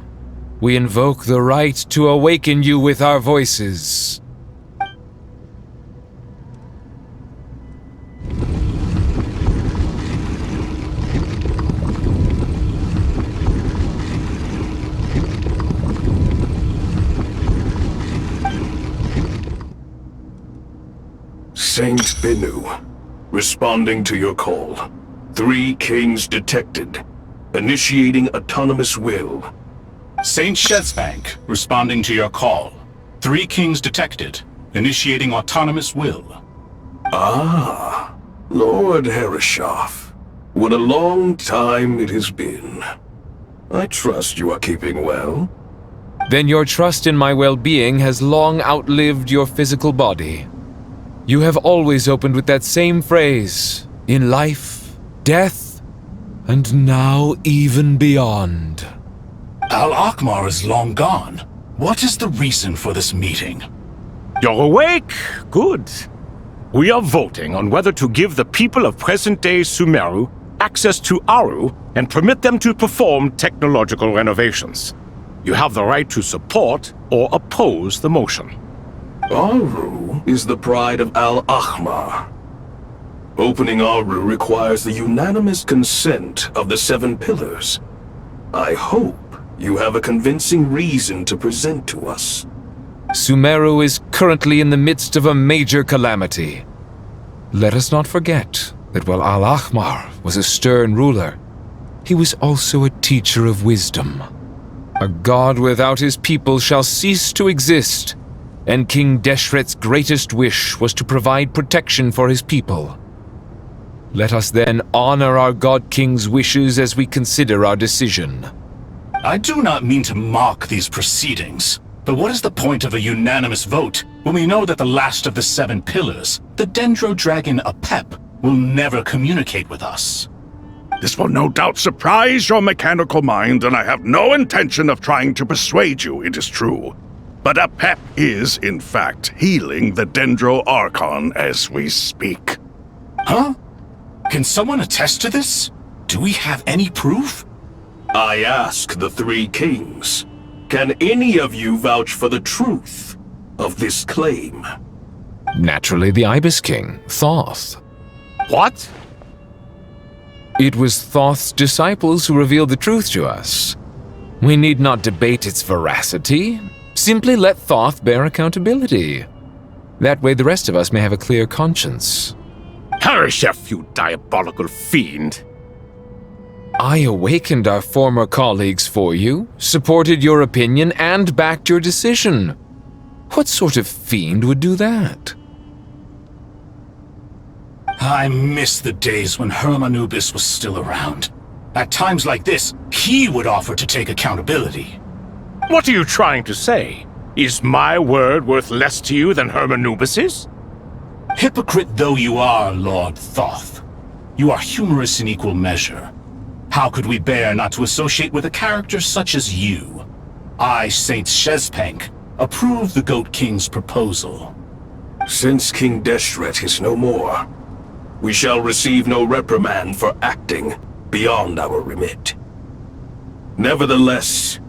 we invoke the right to awaken you with our voices. Saint Bennu, responding to your call. 3 kings detected. Initiating autonomous will. Saint Shezbank, responding to your call. 3 kings detected. Initiating autonomous will. Ah, Lord Herreshoff. What a long time it has been. I trust you are keeping well. Then your trust in my well-being has long outlived your physical body. You have always opened with that same phrase, in life, death, and now even beyond. Al-Akmar is long gone. What is the reason for this meeting? You're awake? Good. We are voting on whether to give the people of present-day Sumeru access to Aru and permit them to perform technological renovations. You have the right to support or oppose the motion. Aru is the pride of Al-Ahmar. Opening Aru requires the unanimous consent of the 7 pillars. I hope you have a convincing reason to present to us. Sumeru is currently in the midst of a major calamity. Let us not forget that while Al-Ahmar was a stern ruler, he was also a teacher of wisdom. A god without his people shall cease to exist, and King Deshret's greatest wish was to provide protection for his people. Let us then honor our God King's wishes as we consider our decision. I do not mean to mock these proceedings, but what is the point of a unanimous vote when we know that the last of the 7 pillars, the Dendro Dragon Apep, will never communicate with us? This will no doubt surprise your mechanical mind, and I have no intention of trying to persuade you it is true. But Apep is, in fact, healing the Dendro Archon as we speak. Huh? Can someone attest to this? Do we have any proof? I ask the 3 kings. Can any of you vouch for the truth of this claim? Naturally, the Ibis King, Thoth. What? It was Thoth's disciples who revealed the truth to us. We need not debate its veracity. Simply let Thoth bear accountability. That way the rest of us may have a clear conscience. Herreshoff, you diabolical fiend! I awakened our former colleagues for you, supported your opinion, and backed your decision. What sort of fiend would do that? I miss the days when Hermanubis was still around. At times like this, he would offer to take accountability. What are you trying to say? Is my word worth less to you than Hermanubis's? Hypocrite though you are, Lord Thoth, you are humorous in equal measure. How could we bear not to associate with a character such as you? I, Saint Shezpank, approve the Goat King's proposal. Since King Deshret is no more, we shall receive no reprimand for acting beyond our remit. Nevertheless,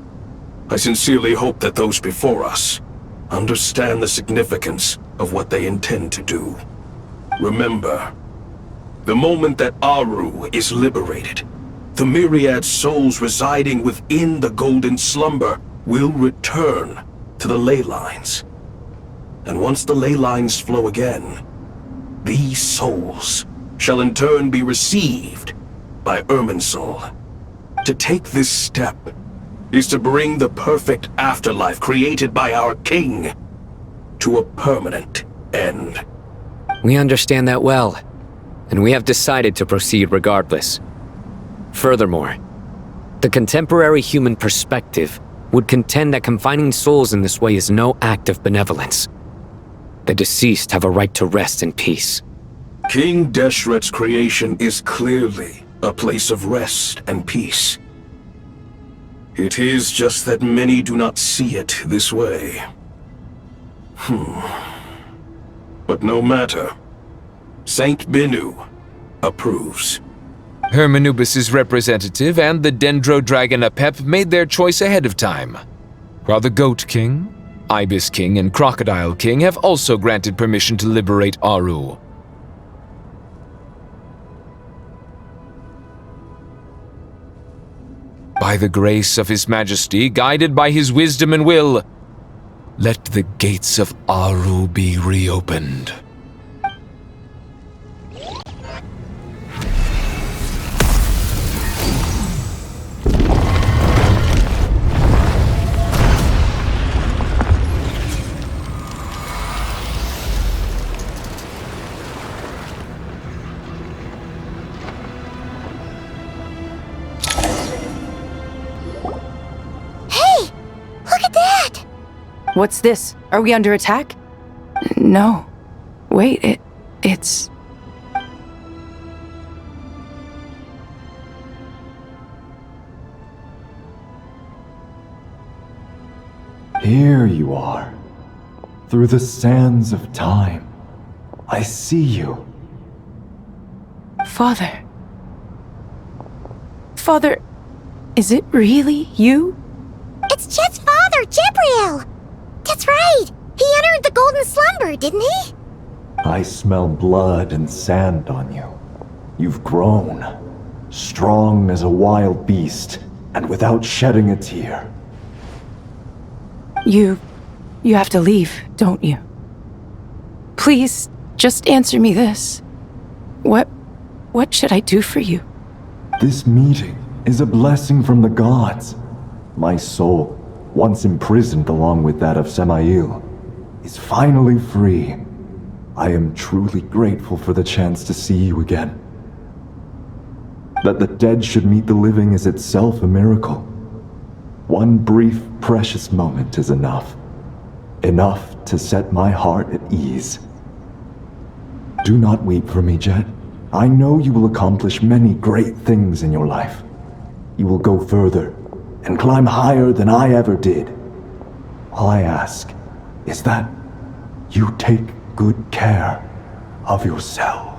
I sincerely hope that those before us understand the significance of what they intend to do. Remember, the moment that Aru is liberated, the myriad souls residing within the Golden Slumber will return to the ley lines. And once the ley lines flow again, these souls shall in turn be received by Irminsul. To take this step is to bring the perfect afterlife created by our king to a permanent end. We understand that well, and we have decided to proceed regardless. Furthermore, the contemporary human perspective would contend that confining souls in this way is no act of benevolence. The deceased have a right to rest in peace. King Deshret's creation is clearly a place of rest and peace. It is just that many do not see it this way. But no matter. Saint Binu approves. Hermanubis' representative and the Dendro Dragon Apep made their choice ahead of time, while the Goat King, Ibis King, and Crocodile King have also granted permission to liberate Aru. By the grace of His Majesty, guided by his wisdom and will, let the gates of Aru be reopened. What's this? Are we under attack? No. Wait, it's... Here you are. Through the sands of time. I see you. Father. Father, is it really you? It's Jet's father, Jibriel! That's right! He entered the Golden Slumber, didn't he? I smell blood and sand on you. You've grown. Strong as a wild beast, and without shedding a tear. You have to leave, don't you? Please, just answer me this. What should I do for you? This meeting is a blessing from the gods. My soul, once imprisoned along with that of Samael, is finally free. I am truly grateful for the chance to see you again. That the dead should meet the living is itself a miracle. One brief, precious moment is enough. Enough to set my heart at ease. Do not weep for me, Jet. I know you will accomplish many great things in your life. You will go further and climb higher than I ever did. All I ask is that you take good care of yourself.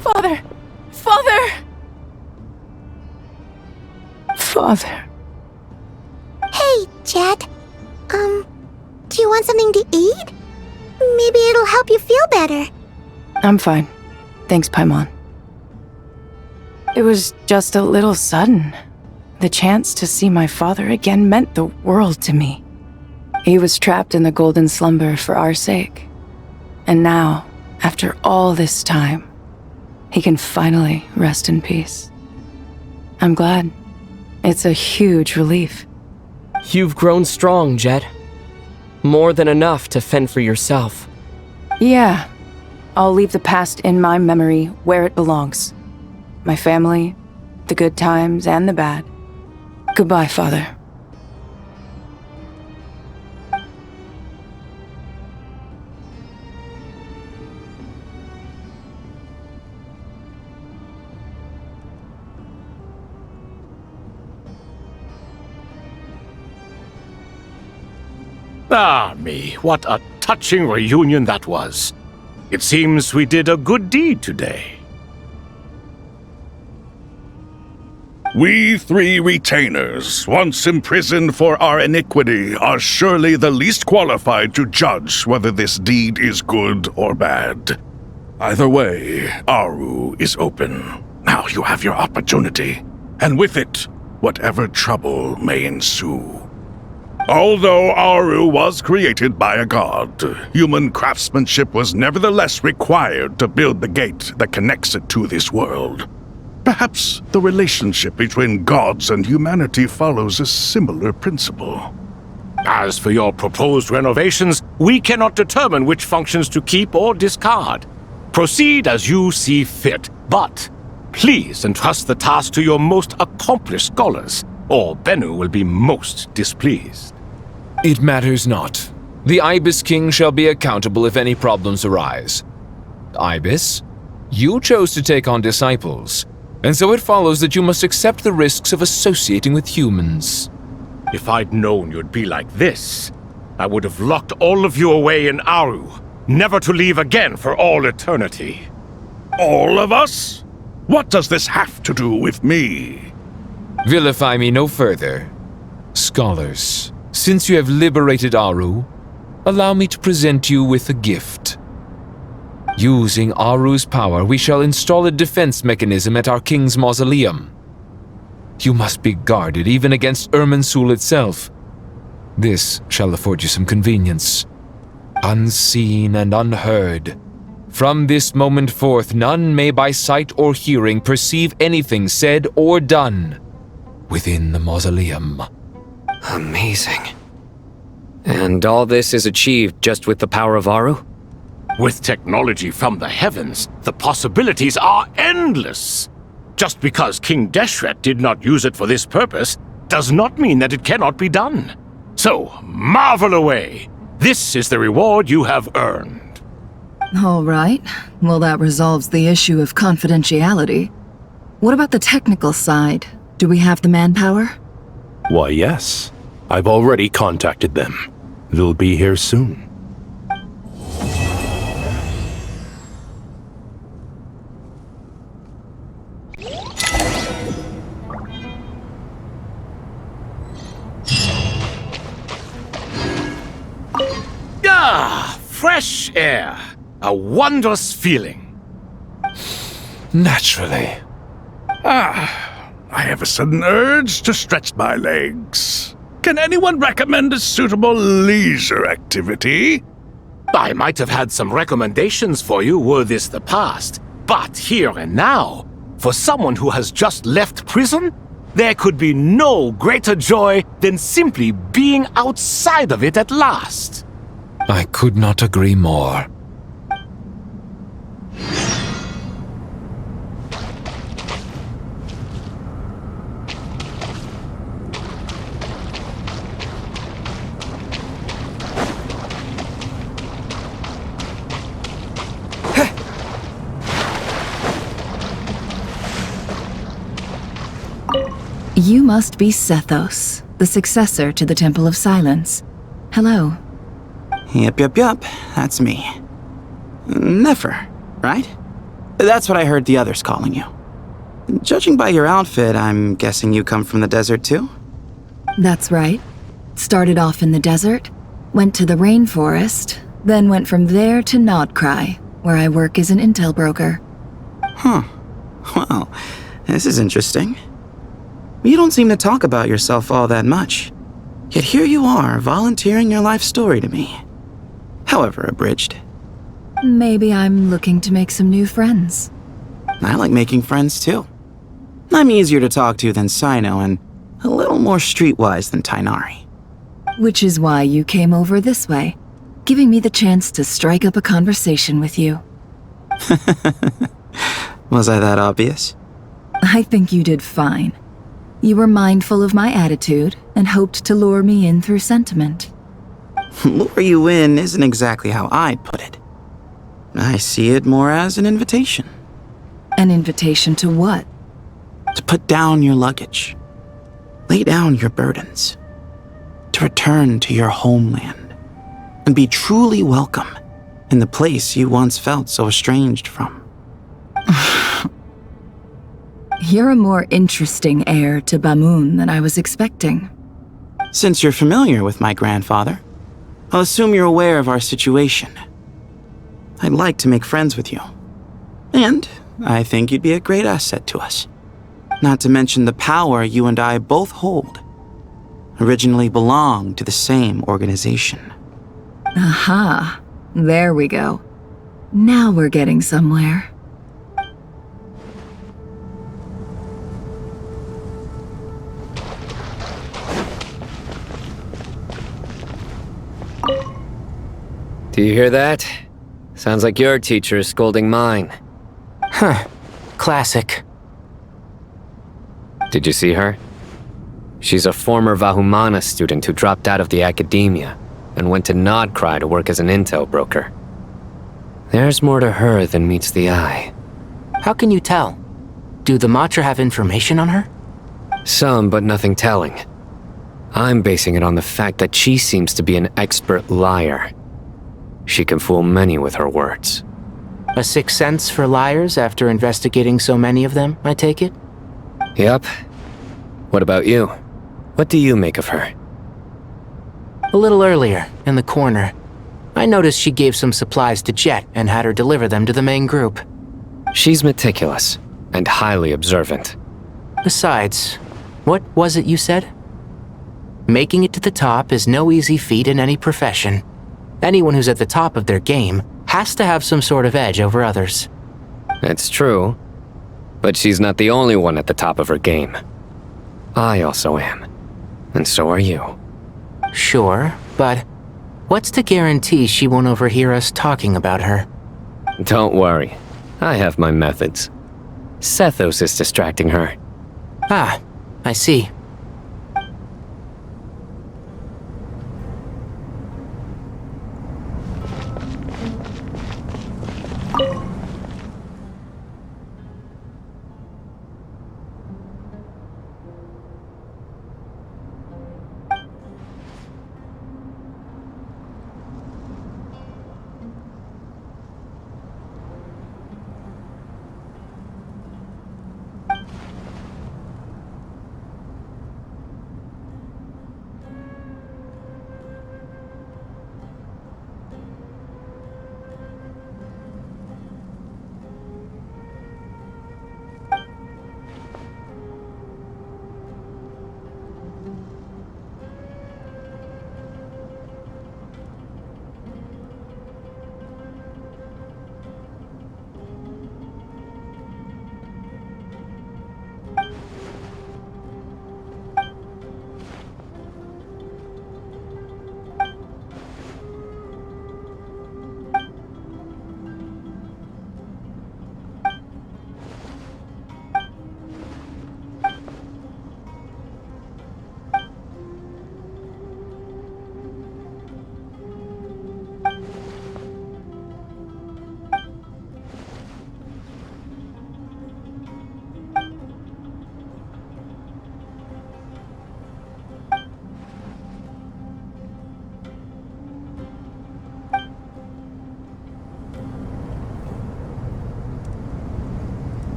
Father! Father! Father. Hey, Jet. Do you want something to eat? Maybe it'll help you feel better. I'm fine. Thanks, Paimon. It was just a little sudden. The chance to see my father again meant the world to me. He was trapped in the Golden Slumber for our sake. And now, after all this time, he can finally rest in peace. I'm glad. It's a huge relief. You've grown strong, Jet. More than enough to fend for yourself. Yeah. I'll leave the past in my memory where it belongs. My family, the good times and the bad. Goodbye, Father. Ah, me, what a touching reunion that was. It seems we did a good deed today. We three retainers, once imprisoned for our iniquity, are surely the least qualified to judge whether this deed is good or bad. Either way, Aru is open. Now you have your opportunity, and with it, whatever trouble may ensue. Although Aru was created by a god, human craftsmanship was nevertheless required to build the gate that connects it to this world. Perhaps the relationship between gods and humanity follows a similar principle. As for your proposed renovations, we cannot determine which functions to keep or discard. Proceed as you see fit, but please entrust the task to your most accomplished scholars, or Bennu will be most displeased. It matters not. The Ibis King shall be accountable if any problems arise. Ibis, you chose to take on disciples, and so it follows that you must accept the risks of associating with humans. If I'd known you'd be like this, I would have locked all of you away in Aru, never to leave again for all eternity. All of us? What does this have to do with me? Vilify me no further. Scholars, since you have liberated Aru, allow me to present you with a gift. Using Aru's power, we shall install a defense mechanism at our king's mausoleum. You must be guarded even against Irminsul itself. This shall afford you some convenience. Unseen and unheard. From this moment forth, none may by sight or hearing perceive anything said or done within the mausoleum. Amazing. And all this is achieved just with the power of Aru? With technology from the heavens, the possibilities are endless. Just because King Deshret did not use it for this purpose does not mean that it cannot be done. So, marvel away. This is the reward you have earned. All right. Well, that resolves the issue of confidentiality. What about the technical side? Do we have the manpower? Why, yes. I've already contacted them. They'll be here soon. Ah, fresh air. A wondrous feeling. Naturally. I have a sudden urge to stretch my legs. Can anyone recommend a suitable leisure activity? I might have had some recommendations for you were this the past, but here and now, for someone who has just left prison, there could be no greater joy than simply being outside of it at last. I could not agree more. You must be Sethos, the successor to the Temple of Silence. Hello. Yep, that's me. Nefer, right? That's what I heard the others calling you. Judging by your outfit, I'm guessing you come from the desert too? That's right. Started off in the desert, went to the rainforest, then went from there to Nodcry, where I work as an intel broker. Huh. Well, this is interesting. You don't seem to talk about yourself all that much. Yet here you are, volunteering your life story to me. However abridged. Maybe I'm looking to make some new friends. I like making friends too. I'm easier to talk to than Sino and a little more streetwise than Tainari. Which is why you came over this way, giving me the chance to strike up a conversation with you. Was I that obvious? I think you did fine. You were mindful of my attitude and hoped to lure me in through sentiment. Lure you in isn't exactly how I'd put it. I see it more as an invitation. An invitation to what? To put down your luggage. Lay down your burdens. To return to your homeland. and be truly welcome in the place you once felt so estranged from. You're a more interesting heir to Bamun than I was expecting. Since you're familiar with my grandfather, I'll assume you're aware of our situation. I'd like to make friends with you. And I think you'd be a great asset to us. Not to mention the power you and I both hold. Originally belonged to the same organization. Aha. There we go. Now we're getting somewhere. Do you hear that? Sounds like your teacher is scolding mine. Huh. Classic. Did you see her? She's a former Vahumana student who dropped out of the academia and went to Nodcry to work as an intel broker. There's more to her than meets the eye. How can you tell? Do the Matra have information on her? Some, but nothing telling. I'm basing it on the fact that she seems to be an expert liar. She can fool many with her words. A sixth sense for liars after investigating so many of them, I take it? Yep. What about you? What do you make of her? A little earlier, in the corner, I noticed she gave some supplies to Jet and had her deliver them to the main group. She's meticulous and highly observant. Besides, what was it you said? Making it to the top is no easy feat in any profession. Anyone who's at the top of their game has to have some sort of edge over others. It's true, but she's not the only one at the top of her game. I also am, and so are you. Sure, but what's to guarantee she won't overhear us talking about her? Don't worry, I have my methods. Sethos is distracting her. Ah, I see.